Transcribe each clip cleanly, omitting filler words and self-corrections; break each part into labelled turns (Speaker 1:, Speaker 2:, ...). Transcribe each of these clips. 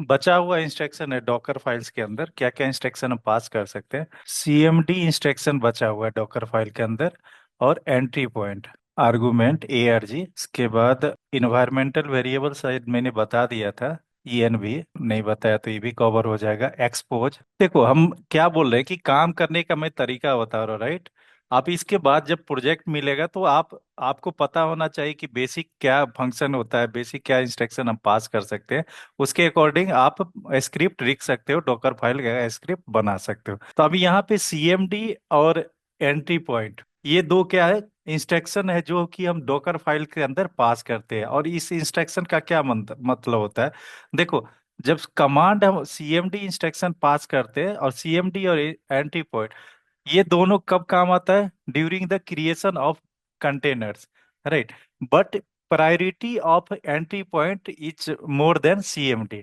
Speaker 1: बचा हुआ इंस्ट्रक्शन है डॉकर फाइल्स के अंदर, क्या क्या इंस्ट्रक्शन हम पास कर सकते हैं। सीएमडी इंस्ट्रक्शन बचा हुआ है डॉकर फाइल के अंदर, और एंट्री पॉइंट, आर्गुमेंट एआरजी। इसके बाद इन्वायरमेंटल वेरिएबल शायद मैंने बता दिया था, ईएनवी नहीं बताया तो ये भी कवर हो जाएगा। एक्सपोज, देखो हम क्या बोल रहे हैं कि काम करने का मैं तरीका बता रहा हूँ, राइट। आप इसके बाद जब प्रोजेक्ट मिलेगा तो आपको पता होना चाहिए कि बेसिक क्या फंक्शन होता है, बेसिक क्या इंस्ट्रक्शन हम पास कर सकते हैं। उसके अकॉर्डिंग आप स्क्रिप्ट लिख सकते हो, डॉकर फाइल का स्क्रिप्ट बना सकते हो। तो अभी यहाँ पे सीएमडी और एंट्री पॉइंट, ये दो क्या है, इंस्ट्रक्शन है जो कि हम डॉकर फाइल के अंदर पास करते हैं। और इस इंस्ट्रक्शन का क्या मतलब होता है, देखो, जब कमांड हम सीएमडी इंस्ट्रक्शन पास करते हैं, और सीएमडी और एंट्री पॉइंट, ये दोनों कब काम आता है, during the creation of containers, right. But priority of entry point is more than CMD.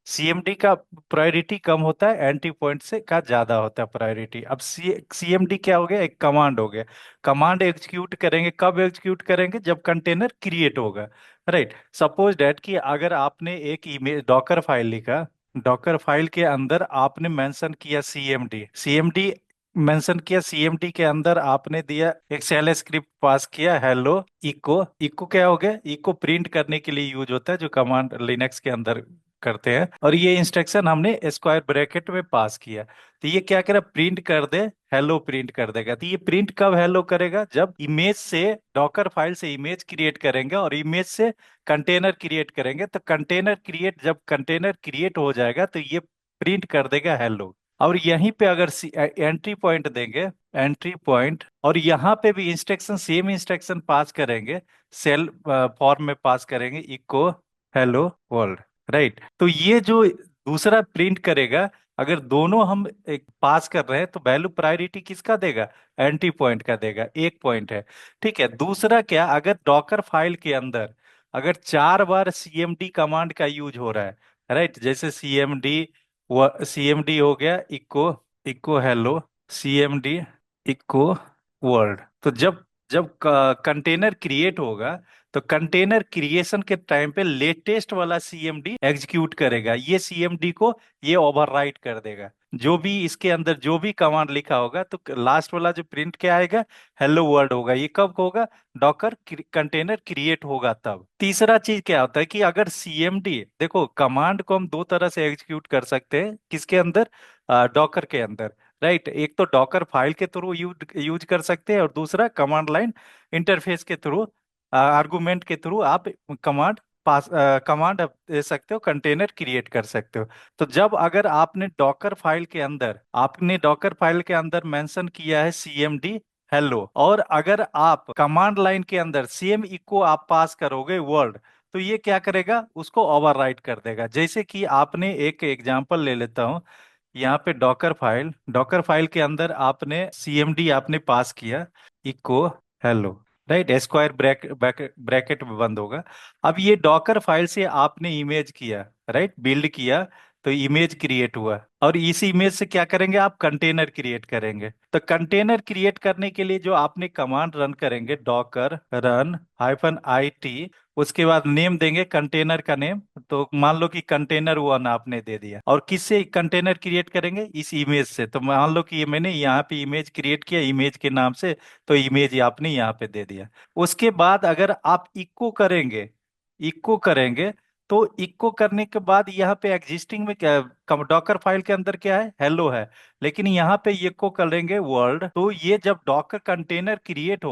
Speaker 1: CMD का प्रायोरिटी कम होता है, एंट्री पॉइंट से का ज्यादा होता है प्रायोरिटी। अब सीएमडी क्या हो गया, एक कमांड हो गया। कमांड एग्जीक्यूट करेंगे कब, एग्जीक्यूट करेंगे जब कंटेनर क्रिएट होगा, राइट। सपोज डैट कि अगर आपने एक इमेज डॉकर फाइल लिखा, डॉकर फाइल के अंदर आपने मेंशन किया सीएमडी, सीएमडी मेंशन किया, सीएमडी के अंदर आपने दिया एक शेल स्क्रिप्ट पास किया, हेलो इको। इको क्या हो गया, इको प्रिंट करने के लिए यूज होता है, जो कमांड लिनक्स के अंदर करते हैं। और ये इंस्ट्रक्शन हमने स्क्वायर ब्रैकेट में पास किया, तो ये क्या करेगा, प्रिंट कर दे, हेलो प्रिंट कर देगा। तो ये प्रिंट कब हेलो करेगा, जब इमेज से, डॉकर फाइल से इमेज क्रिएट करेंगे और इमेज से कंटेनर क्रिएट करेंगे। तो कंटेनर क्रिएट, जब कंटेनर क्रिएट हो जाएगा तो ये प्रिंट कर देगा हेलो। और यहीं पे अगर एंट्री पॉइंट देंगे, एंट्री पॉइंट, और यहाँ पे भी इंस्ट्रक्शन, सेम इंस्ट्रक्शन पास करेंगे, सेल फॉर्म में पास करेंगे, इको हेलो वर्ल्ड, राइट। तो ये जो दूसरा प्रिंट करेगा, अगर दोनों हम एक पास कर रहे हैं तो वैल्यू प्रायोरिटी किसका देगा, एंट्री पॉइंट का देगा, एक पॉइंट है, ठीक है। दूसरा क्या, अगर डॉकर फाइल के अंदर अगर 4 बार सीएमडी कमांड का यूज हो रहा है, राइट, जैसे सीएमडी, सीएमडी हो गया echo, echo hello, CMD echo world. तो जब जब कंटेनर क्रिएट होगा, तो कंटेनर क्रिएशन के टाइम पे लेटेस्ट वाला सीएमडी एग्जीक्यूट करेगा, ये सीएमडी को ये ओवरराइट कर देगा। जो भी इसके अंदर जो भी कमांड लिखा होगा, तो लास्ट वाला जो प्रिंट क्या आएगा, हेलो वर्ल्ड होगा। ये कब होगा, डॉकर कंटेनर क्रिएट होगा तब। तीसरा चीज क्या होता है कि अगर सीएमडी, देखो कमांड को हम दो तरह से एग्जीक्यूट कर सकते हैं, किसके अंदर, डॉकर के अंदर, राइट। एक तो डॉकर फाइल के थ्रू यूज यूज कर सकते हैं, और दूसरा कमांड लाइन इंटरफेस के थ्रू, आर्गुमेंट के थ्रू आप कमांड पास, कमांड दे सकते हो, कंटेनर क्रिएट कर सकते हो। तो जब अगर आपने डॉकर फाइल के अंदर मेंशन किया है सीएमडी हेलो, और अगर आप कमांड लाइन के अंदर सेम इको आप पास करोगे वर्ल्ड, तो ये क्या करेगा, उसको ओवरराइट कर देगा। जैसे कि आपने एक एग्जांपल ले लेता हूं, यहाँ पे डॉकर फाइल के अंदर आपने सीएमडी आपने पास किया, echo hello, right, square bracket में बंद होगा। अब ये डॉकर फाइल से आपने इमेज किया, राइट, बिल्ड किया, तो इमेज क्रिएट हुआ, और इस इमेज से क्या करेंगे, आप कंटेनर क्रिएट करेंगे। तो कंटेनर क्रिएट करने के लिए जो आपने कमांड रन करेंगे, डॉकर रन -it, उसके बाद नेम देंगे कंटेनर का नेम। तो मान लो कि कंटेनर वन आपने दे दिया, और किससे कंटेनर क्रिएट करेंगे, इस इमेज से। तो मान लो कि ये मैंने यहाँ पे इमेज क्रिएट किया इमेज के नाम से, तो इमेज आपने यहाँ पे दे दिया। उसके बाद अगर आप इको करेंगे, तो इको करने के बाद यहाँ पे एग्जिस्टिंग में क्या, डॉकर फाइल के अंदर क्या है, हेलो है, लेकिन यहाँ पे इको करेंगे वर्ल्ड। तो ये जब डॉकर कंटेनर क्रिएट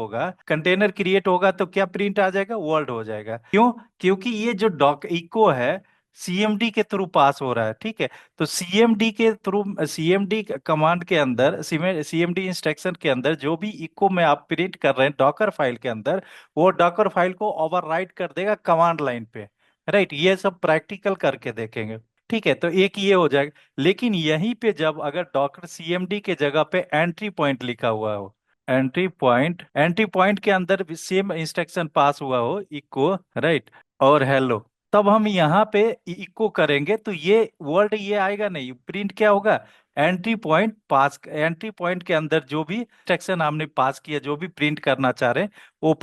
Speaker 1: होगा तो क्या प्रिंट आ जाएगा, वर्ल्ड हो जाएगा। क्यों, क्योंकि ये जो डॉक इको है सीएमडी के थ्रू पास हो रहा है, ठीक है। तो सीएमडी के थ्रू, सीएमडी कमांड के अंदर, सीएमडी इंस्ट्रक्शन के अंदर जो भी इको में आप प्रिंट कर रहे हैं डॉकर फाइल के अंदर, वो डॉकर फाइल को ओवरराइट कर देगा कमांड लाइन पे, राइट। ये सब प्रैक्टिकल करके देखेंगे, ठीक है। तो एक ये हो जाएगा। लेकिन यहीं पे जब अगर डॉकर सीएमडी के जगह पे एंट्री पॉइंट लिखा हुआ हो, एंट्री पॉइंट के अंदर भी सेम इंस्ट्रक्शन पास हुआ हो, इको, राइट, और हेलो, तब हम यहाँ पे इको करेंगे तो ये वर्ड ये आएगा नहीं, प्रिंट क्या होगा, एंट्री पॉइंट के अंदर जो भी इंस्ट्रक्शन हमने पास किया, जो भी प्रिंट करना चाह रहे हैं, वो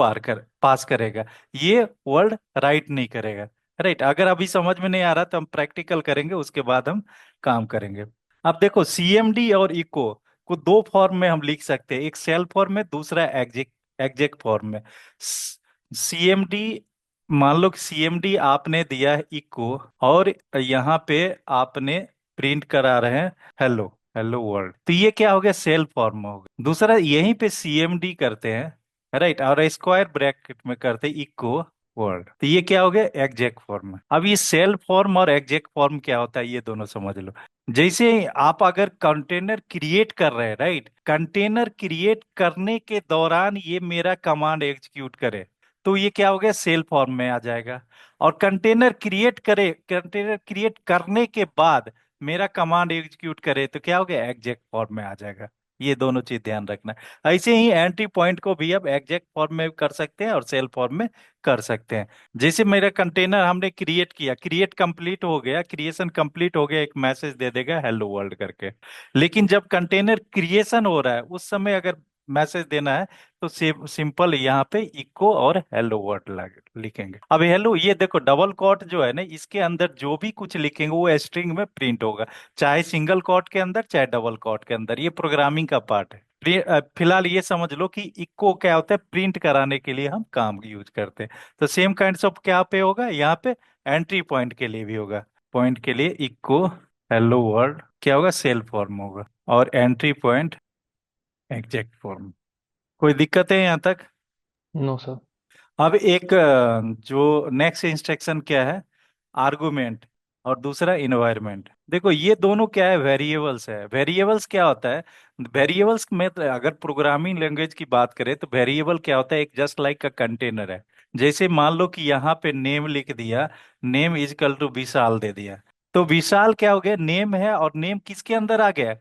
Speaker 1: पास करेगा, ये वर्ड राइट नहीं करेगा, राइट, अगर अभी समझ में नहीं आ रहा तो हम प्रैक्टिकल करेंगे, उसके बाद हम काम करेंगे। अब देखो, सीएमडी और इको को दो फॉर्म में हम लिख सकते हैं, एक सेल फॉर्म में, दूसरा एग्जेक्ट एग्जेक्ट फॉर्म में। सीएमडी, मान लो कि सीएमडी आपने दिया है इको, और यहाँ पे आपने प्रिंट करा रहे हैं हेलो, हेलो वर्ल्ड, तो ये क्या हो गया, सेल फॉर्म हो गया। दूसरा यहीं पे सीएमडी करते हैं, राइट, और स्क्वायर ब्रैकेट में करते हैं इको वर्ड, तो ये क्या हो गया, एग्जैक्ट फॉर्म। अब ये सेल फॉर्म और एग्जैक्ट फॉर्म क्या होता है, ये दोनों समझ लो। जैसे आप अगर कंटेनर क्रिएट कर रहे हैं, राइट, कंटेनर क्रिएट करने के दौरान ये मेरा कमांड एग्जीक्यूट करे, तो ये क्या हो गया, सेल फॉर्म में आ जाएगा। और कंटेनर क्रिएट करने के बाद मेरा कमांड एग्जीक्यूट करे, तो क्या हो गया, एग्जैक्ट फॉर्म में आ जाएगा। ये दोनों चीज ध्यान रखना है। ऐसे ही एंट्री पॉइंट को भी अब एग्जैक्ट फॉर्म में कर सकते हैं और सेल फॉर्म में कर सकते हैं। जैसे मेरा कंटेनर हमने क्रिएट किया, क्रिएट कंप्लीट हो गया, क्रिएशन कंप्लीट हो गया, एक मैसेज दे देगा हेलो वर्ल्ड करके। लेकिन जब कंटेनर क्रिएशन हो रहा है उस समय अगर मैसेज देना है, तो सिंपल यहाँ पे इको और हेलो वर्ड लिखेंगे। अब हेलो, ये देखो डबल कोट जो है ना, इसके अंदर जो भी कुछ लिखेंगे वो स्ट्रिंग में प्रिंट होगा, चाहे सिंगल कोट के अंदर चाहे डबल कोट के अंदर। ये प्रोग्रामिंग का पार्ट है। फिलहाल ये समझ लो कि इको क्या होता है, प्रिंट कराने के लिए हम काम यूज करते हैं। तो सेम काइंड्स ऑफ क्या पे होगा यहाँ पे, एंट्री पॉइंट के लिए भी होगा। पॉइंट के लिए इको हेलो वर्ल्ड क्या होगा, सेल फॉर्म होगा, और एंट्री पॉइंट एग्जैक्ट फॉर्म। कोई दिक्कत है यहाँ तक?
Speaker 2: No sir.
Speaker 1: अब एक जो नेक्स्ट इंस्ट्रक्शन क्या है, आर्गुमेंट, और दूसरा इन्वायरमेंट। देखो ये दोनों क्या है, वेरिएबल्स है। वेरिएबल्स क्या होता है, वेरिएबल्स में तो अगर प्रोग्रामिंग लैंग्वेज की बात करें तो वेरिएबल क्या होता है, एक जस्ट लाइक का कंटेनर है। जैसे मान लो कि यहाँ पे नेम लिख दिया, नेम इजकल टू विशाल दे दिया, तो विशाल क्या हो गया, नेम है, और नेम किसके अंदर आ गया,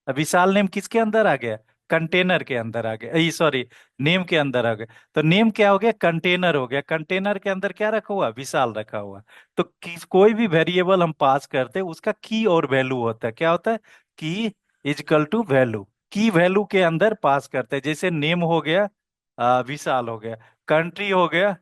Speaker 1: विशाल नेम किसके अंदर आ गया, कंटेनर के अंदर आ गया, सॉरी, नेम के अंदर आ गया। तो नेम क्या हो गया, कंटेनर हो गया, कंटेनर के अंदर क्या रखा हुआ, विशाल रखा हुआ। तो कोई भी वेरिएबल हम पास करते हैं उसका की और वैल्यू होता है, क्या होता है, की इजकल टू वैल्यू। की वैल्यू के अंदर पास करते हैं, जैसे नेम हो गया, विशाल हो गया, कंट्री हो गया,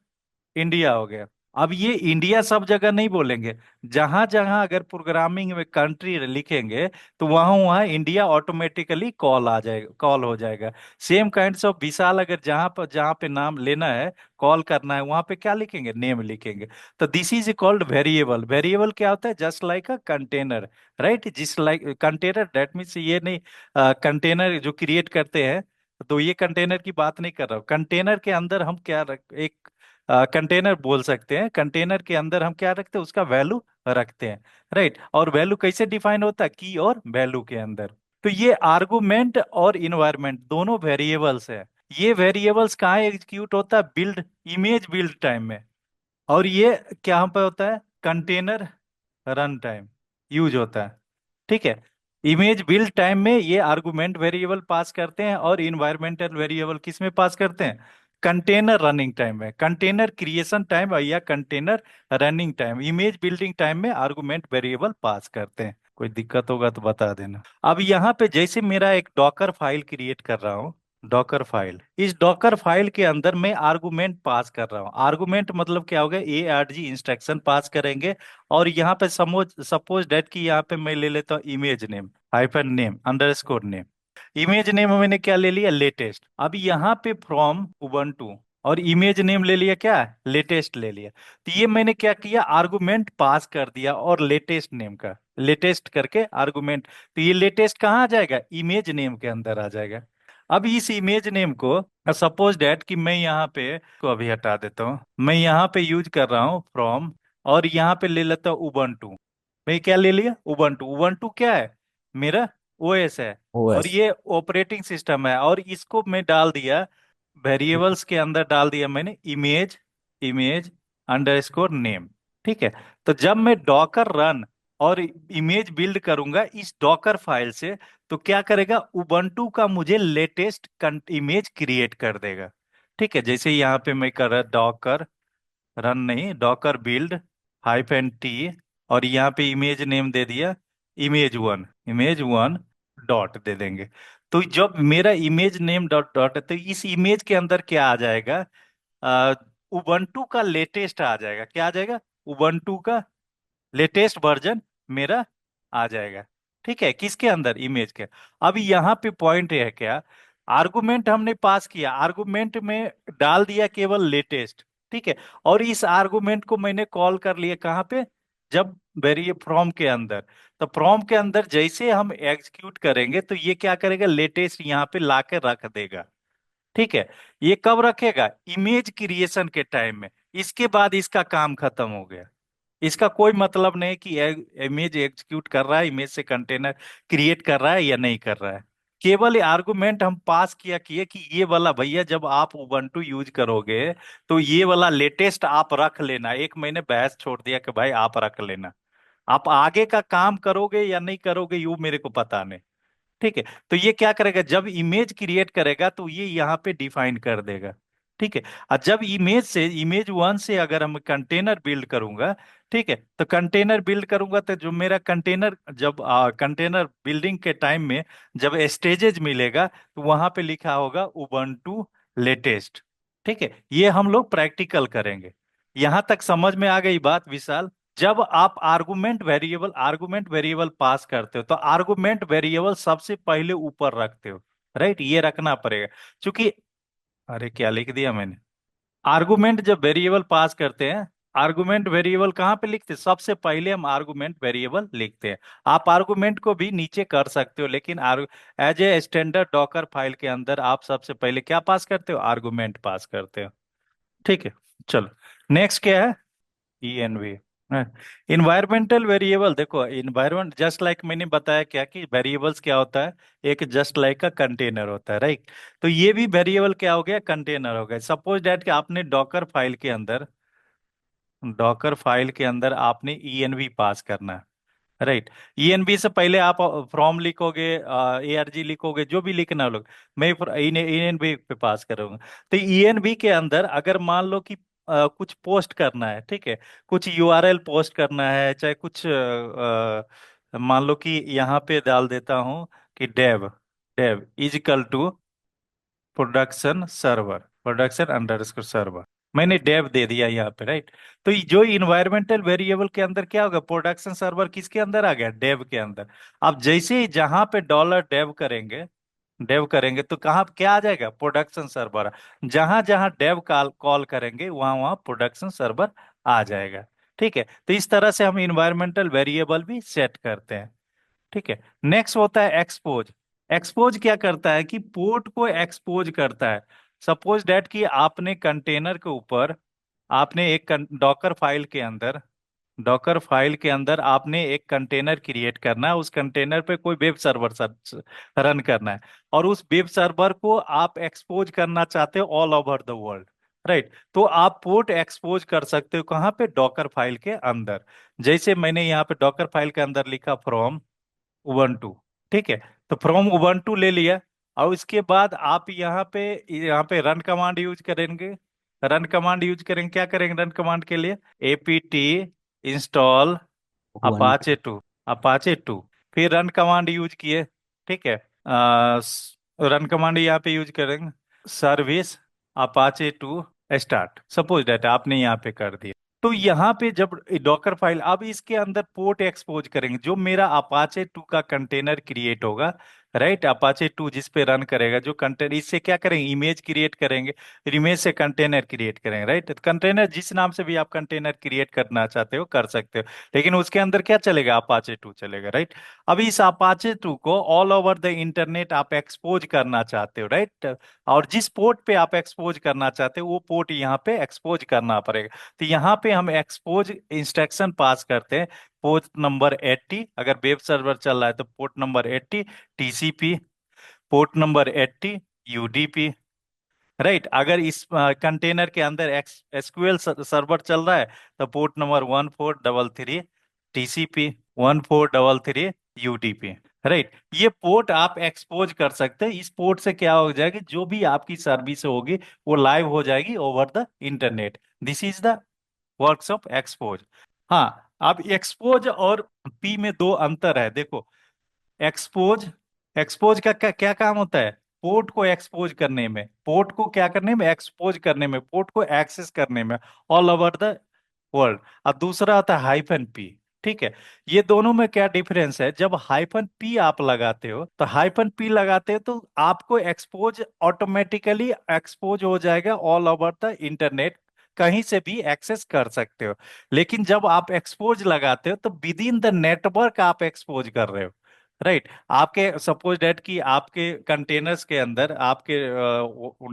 Speaker 1: इंडिया हो गया। अब ये इंडिया सब जगह नहीं बोलेंगे, जहां जहां अगर प्रोग्रामिंग में कंट्री लिखेंगे तो वहां वहां इंडिया ऑटोमेटिकली कॉल आ जाएगा, कॉल हो जाएगा। सेम काइंड्स ऑफ विशाल, अगर जहां पे नाम लेना है, कॉल करना है, वहां पे क्या लिखेंगे, नेम लिखेंगे। तो this is called variable. Variable क्या होता है, just like a container, right, जिस लाइक कंटेनर, दैट मीन्स ये नहीं, कंटेनर जो क्रिएट करते हैं, तो ये कंटेनर की बात नहीं कर रहा हूँ। कंटेनर के अंदर हम क्या एक कंटेनर बोल सकते हैं, कंटेनर के अंदर हम क्या रखते हैं, उसका वैल्यू रखते हैं, राइट। और वैल्यू कैसे डिफाइन होता है, की और वैल्यू के अंदर। तो ये आर्गुमेंट और इन्वायरमेंट दोनों वेरिएबल्स है। ये वेरिएबल्स कहाँ एग्जीक्यूट होता है, बिल्ड, इमेज बिल्ड टाइम में। और ये क्या पे होता है, कंटेनर रन टाइम यूज होता है, ठीक है। इमेज बिल्ड टाइम में ये आर्गुमेंट वेरिएबल पास करते हैं, और इन्वायरमेंटल वेरिएबल किस में पास करते हैं, कंटेनर रनिंग टाइम में। कंटेनर क्रिएशन टाइम या container running time, image building time में आर्गुमेंट वेरिएबल पास करते हैं। कोई दिक्कत होगा तो बता देना। अब यहाँ पे जैसे मेरा एक डॉकर फाइल क्रिएट कर रहा हूँ, डॉकर फाइल, इस डॉकर फाइल के अंदर मैं आर्गुमेंट पास कर रहा हूँ। आर्गुमेंट मतलब क्या होगा, ARG इंस्ट्रक्शन पास करेंगे। और यहाँ पे सपोज सपोज डेट की, यहाँ पे मैं ले लेता हूँ image name, hyphen name underscore name. Image name मैंने क्या ले लिया, लेटेस्ट। अब यहाँ पे फ्रॉम उबंटू, और इमेज नेम ले लिया क्या, लेटेस्ट ले लिया। तो ये मैंने क्या किया, आर्गुमेंट पास कर दिया, और लेटेस्ट नेम का, लेटेस्ट करके आर्गुमेंट। तो ये लेटेस्ट कहाँ आ जाएगा, इमेज नेम के अंदर आ जाएगा। अब इस इमेज नेम को, सपोज डेट कि मैं यहाँ पे को अभी हटा देता हूँ, मैं यहाँ पे यूज कर रहा हूँ फ्रॉम, और यहाँ पे ले लेता हूँ उबंटू। मैं क्या ले लिया, उबंटू। उबंटू क्या है, मेरा OS है, और
Speaker 2: ओएस।
Speaker 1: ये ऑपरेटिंग सिस्टम है। और इसको मैं डाल दिया, वेरिएबल्स के अंदर डाल दिया मैंने, इमेज, इमेज अंडरस्कोर नेम, ठीक है। तो जब मैं डॉकर रन और इमेज बिल्ड करूंगा इस डॉकर फाइल से, तो क्या करेगा, उबंटू का मुझे लेटेस्ट इमेज क्रिएट कर देगा, ठीक है। जैसे यहाँ पे मैं कर रहा, डॉकर रन नहीं, डॉकर बिल्ड -T, और यहाँ पे इमेज नेम दे दिया, इमेज 1, इमेज 1 डॉट दे देंगे। तो जब मेरा इमेज नेम डॉट डॉट है, तो इस इमेज के अंदर क्या आ जाएगा, उबंटू का लेटेस्ट आ जाएगा। क्या आ जाएगा, उबंटू का लेटेस्ट वर्जन मेरा आ जाएगा। ठीक है, किसके अंदर, इमेज के। अब यहाँ पे पॉइंट है क्या, आर्गुमेंट हमने पास किया, आर्गुमेंट में डाल दिया केवल लेटेस्ट। ठीक है, और इस आर्गुमेंट को मैंने कॉल कर लिया कहाँ पे, जब वेरिए फ्रॉम के अंदर। तो फ्रॉम के अंदर जैसे हम एग्जीक्यूट करेंगे तो ये क्या करेगा, लेटेस्ट यहाँ पे ला के रख देगा। ठीक है, ये कब रखेगा, इमेज क्रिएशन के टाइम में। इसके बाद इसका काम खत्म हो गया। इसका कोई मतलब नहीं कि इमेज एग्जीक्यूट कर रहा है, इमेज से कंटेनर क्रिएट कर रहा है या नहीं कर रहा है। केवल आर्गुमेंट हम पास किया किए कि ये वाला भैया जब आप उबंटू यूज करोगे तो ये वाला लेटेस्ट आप रख लेना। एक मैंने बहस छोड़ दिया कि भाई आप रख लेना, आप आगे का काम करोगे या नहीं करोगे ये मेरे को पता नहीं। ठीक है, तो ये क्या करेगा, जब इमेज क्रिएट करेगा तो ये यहाँ पे डिफाइन कर देगा। ठीक है, और जब इमेज वन से अगर हम कंटेनर बिल्ड करूंगा, ठीक है, तो कंटेनर बिल्ड करूंगा तो जो मेरा कंटेनर, जब कंटेनर बिल्डिंग के टाइम में जब स्टेजेज मिलेगा तो वहां पे लिखा होगा उबंटू लेटेस्ट। ठीक है, ये हम लोग प्रैक्टिकल करेंगे। यहां तक समझ में आ गई बात विशाल। जब आप आर्गुमेंट वेरिएबल पास करते हो तो आर्गुमेंट वेरिएबल सबसे पहले ऊपर रखते हो। राइट, ये रखना पड़ेगा। क्योंकि, अरे क्या लिख दिया मैंने, आर्गुमेंट जब वेरिएबल पास करते हैं, आर्गुमेंट वेरिएबल कहाँ पे लिखते हैं, सबसे पहले हम आर्गुमेंट वेरिएबल लिखते हैं। आप आर्गुमेंट को भी नीचे कर सकते हो, लेकिन as a standard Docker file के अंदर आप सबसे पहले क्या पास करते हो, आर्गुमेंट पास करते हो। ठीक है, चलो नेक्स्ट क्या है, ENV। इन्वायरमेंटल वेरिएबल, देखो इन्वायरमेंट जस्ट लाइक मैंने बताया क्या कि वेरिएबल्स क्या होता है, एक जस्ट लाइक का कंटेनर होता है, राइट। तो ये भी वेरिएबल क्या हो गया, कंटेनर हो गया। सपोज डैट कि आपने डॉकर फाइल के अंदर आपने ENV पास करना है, राइट। ENV से पहले आप फ्रॉम लिखोगे, ARG लिखोगे, जो भी लिखना लोग, मैं ENV पे पास करूंगा। तो ENV के अंदर अगर मान लो कि कुछ पोस्ट करना है, ठीक है, कुछ URL पोस्ट करना है, चाहे कुछ मान लो कि यहाँ पे डाल देता हूँ कि dev dev is equal to production underscore server. मैंने डेव दे दिया यहाँ पे, राइट। तो ये जो इन्वायरमेंटल वेरिएबल के अंदर क्या होगा, प्रोडक्शन सर्वर किसके अंदर आ गया, डेव के अंदर। अब जैसे ही जहां पे डॉलर डेव करेंगे तो कहाँ क्या आ जाएगा, प्रोडक्शन सर्वर। जहां जहां डेव कॉल कॉल करेंगे वहां वहां प्रोडक्शन सर्वर आ जाएगा। ठीक है, तो इस तरह से हम इन्वायरमेंटल वेरिएबल भी सेट करते हैं। ठीक है, नेक्स्ट होता है एक्सपोज। एक्सपोज क्या करता है कि पोर्ट को एक्सपोज करता है। सपोज डेट कि आपने कंटेनर के ऊपर, आपने एक डॉकर फाइल के अंदर आपने एक कंटेनर क्रिएट करना है, उस कंटेनर पे कोई वेब सर्वर रन करना है, और उस वेब सर्वर को आप एक्सपोज करना चाहते हो all over the world, right. तो आप पोर्ट एक्सपोज कर सकते हो कहाँ पे, डॉकर फाइल के अंदर। जैसे मैंने यहाँ पे डॉकर फाइल के अंदर लिखा फ्रॉम उबंटू। ठीक है, तो फ्रॉम उबंटू ले लिया, और उसके बाद आप यहाँ पे रन कमांड यूज करेंगे। क्या करेंगे रन कमांड के लिए, APT install
Speaker 2: one
Speaker 1: Apache to. फिर रन कमांड यूज किए। ठीक है, रन कमांड यहाँ पे यूज करेंगे, service Apache to start. Suppose date आपने यहाँ पे कर दिया। तो यहाँ पे जब डॉकर फाइल, अब इसके अंदर पोर्ट एक्सपोज करेंगे, जो मेरा अपाचे टू का कंटेनर क्रिएट होगा, राइट। अपाचे टू जिस पे रन करेगा, जो कंटेनर, इससे क्या करेंगे, इमेज क्रिएट करेंगे, इमेज से कंटेनर क्रिएट करेंगे, राइट। कंटेनर जिस नाम से भी आप कंटेनर क्रिएट करना चाहते हो कर सकते हो, लेकिन उसके अंदर क्या चलेगा, अपाचे टू चलेगा, राइट। अब इस अपाचे टू को ऑल ओवर द इंटरनेट आप एक्सपोज करना चाहते हो, राइट। और जिस पोर्ट पे आप एक्सपोज करना चाहते हो वो पोर्ट यहाँ पे एक्सपोज करना पड़ेगा। तो यहाँ पे हम एक्सपोज इंस्ट्रक्शन पास करते हैं, पोर्ट नंबर 80, अगर वेब सर्वर चल रहा है तो port number 80 TCP, port number 80 UDP, right. अगर इस कंटेनर के अंदर SQL सर्वर चल रहा है तो port number 1433 TCP, 1433 UDP, right. ये पोर्ट आप एक्सपोज कर सकते हैं। इस पोर्ट से क्या हो जाएगी, जो भी आपकी सर्विस होगी वो लाइव हो जाएगी over the internet. This is the works of expose. हाँ, अब एक्सपोज और P में दो अंतर है, देखो। एक्सपोज एक्सपोज का क्या क्या काम होता है, पोर्ट को एक्सपोज करने में, पोर्ट को क्या करने में, एक्सपोज करने में, पोर्ट को एक्सेस करने में ऑल ओवर द वर्ल्ड, और दूसरा आता है हाइफन पी। ठीक है, ये दोनों में क्या डिफरेंस है? जब हाइफन पी आप लगाते हो, तो हाइफन पी लगाते हो तो आपको एक्सपोज ऑटोमेटिकली एक्सपोज हो जाएगा ऑल ओवर द इंटरनेट, कहीं से भी एक्सेस कर सकते हो। लेकिन जब आप एक्सपोज लगाते हो तो विद इन द नेटवर्क आप एक्सपोज कर रहे हो, राइट। आपके सपोज डेट कि आपके कंटेनर्स के अंदर, आपके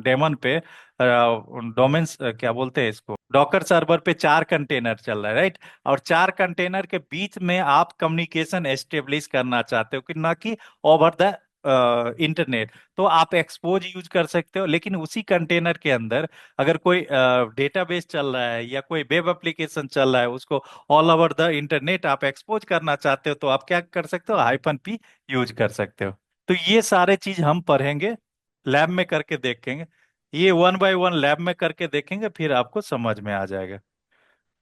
Speaker 1: डेमन पे, डोमेन्स क्या बोलते हैं इसको, डॉकर सर्वर पे 4 कंटेनर चल रहा है, राइट। और 4 कंटेनर के बीच में आप कम्युनिकेशन एस्टेब्लिश करना चाहते हो, कि ना कि ओवर द इंटरनेट, तो आप एक्सपोज यूज कर सकते हो। लेकिन उसी कंटेनर के अंदर अगर कोई डेटाबेस चल रहा है या कोई वेब एप्लीकेशन चल रहा है, उसको ऑल ओवर द इंटरनेट आप एक्सपोज करना चाहते हो, तो आप क्या कर सकते हो? हाइफन पी यूज कर सकते हो। तो ये सारे चीज हम पढ़ेंगे, लैब में करके देखेंगे। ये वन बाय वन लैब में करके देखेंगे, फिर आपको समझ में आ जाएगा।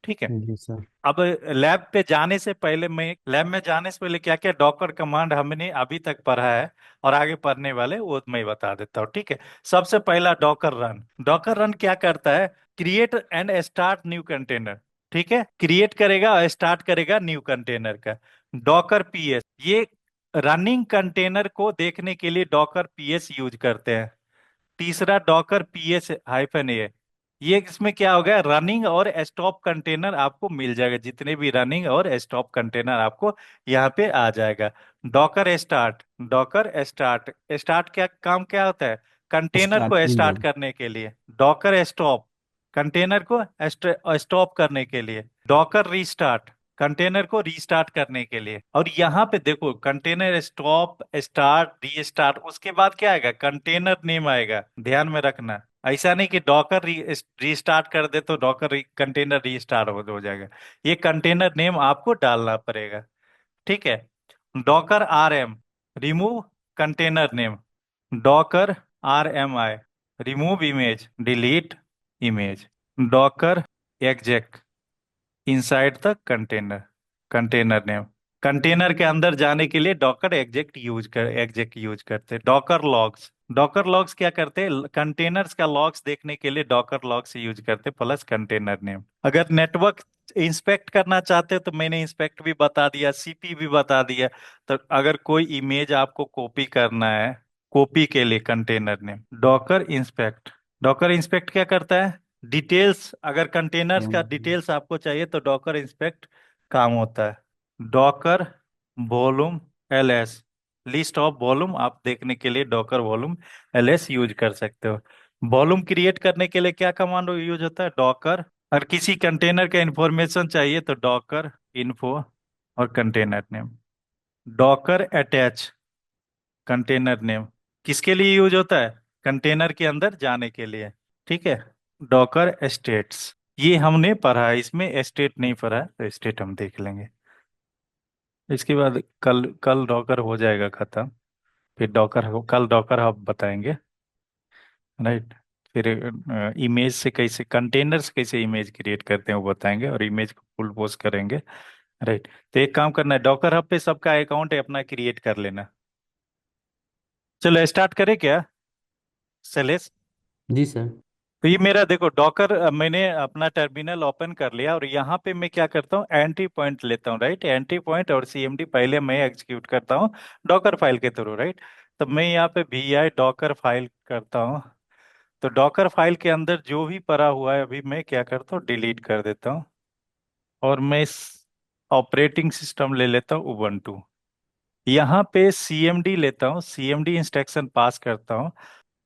Speaker 1: ठीक है।
Speaker 2: जी सर।
Speaker 1: अब लैब पे जाने से पहले, मैं लैब में जाने से पहले क्या क्या डॉकर कमांड हमने अभी तक पढ़ा है और आगे पढ़ने वाले, वो मैं बता देता हूँ। ठीक है। सबसे पहला डॉकर रन। डॉकर रन क्या करता है? Create and start new container. ठीक है, क्रिएट करेगा और स्टार्ट करेगा न्यू कंटेनर का। डॉकर पीएस, ये रनिंग कंटेनर को देखने के लिए डॉकर पीएस यूज करते हैं। तीसरा डॉकर पीएस हाइफन ए, ये इसमें क्या हो गया? रनिंग और स्टॉप कंटेनर आपको मिल जाएगा, जितने भी रनिंग और स्टॉप कंटेनर आपको यहाँ पे आ जाएगा। Docker start, Docker start, start क्या काम क्या होता है? कंटेनर
Speaker 2: स्टार्ट
Speaker 1: को स्टार्ट
Speaker 2: विंडो।
Speaker 1: करने के लिए। डॉकर स्टॉप, कंटेनर को स्टॉप करने के लिए। डॉकर रीस्टार्ट, कंटेनर को रीस्टार्ट करने के लिए। और यहाँ पे देखो, कंटेनर स्टॉप, स्टार्ट, रीस्टार्ट, उसके बाद क्या आएगा? कंटेनर नेम आएगा, ध्यान में रखना। ऐसा नहीं कि डॉकर रीस्टार्ट कर दे तो डॉकर कंटेनर रीस्टार्ट हो जाएगा। ये कंटेनर नेम आपको डालना पड़ेगा। ठीक है। Docker R M, remove container name. Docker R M I, remove image, delete image. Docker exec, inside the container, container name. कंटेनर के अंदर जाने के लिए डॉकर एग्जेक्ट यूज करते हैं। डॉकर लॉग्स, डॉकर लॉग्स क्या करते हैं? कंटेनर्स का लॉग्स देखने के लिए डॉकर लॉग्स यूज करते हैं, प्लस कंटेनर नेम। अगर नेटवर्क इंस्पेक्ट करना चाहते हो तो मैंने इंस्पेक्ट भी बता दिया, सीपी भी बता दिया। तो अगर कोई इमेज आपको कॉपी करना है, कॉपी के लिए container name Docker inspect. Docker inspect क्या करता है? डिटेल्स, अगर कंटेनर्स का डिटेल्स आपको चाहिए तो डॉकर इंस्पेक्ट काम होता है। Docker volume LS, list of volume आप देखने के लिए डॉकर वॉल्यूम एलएस यूज कर सकते हो। वॉल्यूम क्रिएट करने के लिए क्या कमांड यूज होता है? डॉकर। अगर किसी कंटेनर का इंफॉर्मेशन चाहिए तो डॉकर इन्फो और container name. Docker attach, container name किसके लिए यूज होता है? कंटेनर के अंदर जाने के लिए। ठीक है। डॉकर स्टेट्स, ये हमने पढ़ा है, इसमें स्टेट नहीं पढ़ा है, तो स्टेट हम देख लेंगे। इसके बाद कल कल डॉकर हो जाएगा खत्म, फिर कल डॉकर हब बताएंगे, राइट। फिर इमेज से कैसे, कंटेनर से कैसे इमेज क्रिएट करते हैं वो बताएंगे, और इमेज को फुल पोस्ट करेंगे, राइट। तो एक काम करना है, डॉकर हब पे सबका अकाउंट है अपना क्रिएट कर लेना। चलो स्टार्ट करें क्या शैलेश?
Speaker 2: जी सर।
Speaker 1: तो ये मेरा देखो डॉकर, मैंने अपना टर्मिनल ओपन कर लिया, और यहाँ पे मैं क्या करता हूँ? एंट्री पॉइंट लेता हूँ, राइट। एंट्री पॉइंट और सीएमडी पहले मैं एग्जीक्यूट करता हूँ डॉकर फाइल के थ्रू, राइट। तो मैं यहाँ पे वी आई डॉकर फाइल करता हूँ। तो डॉकर फाइल के अंदर जो भी पड़ा हुआ है अभी मैं क्या करता हूँ? डिलीट कर देता हूँ। और मैं ऑपरेटिंग सिस्टम ले लेता हूँ उबंटू। यहाँ पे सीएमडी लेता हूँ, सीएमडी इंस्ट्रक्शन पास करता हूँ,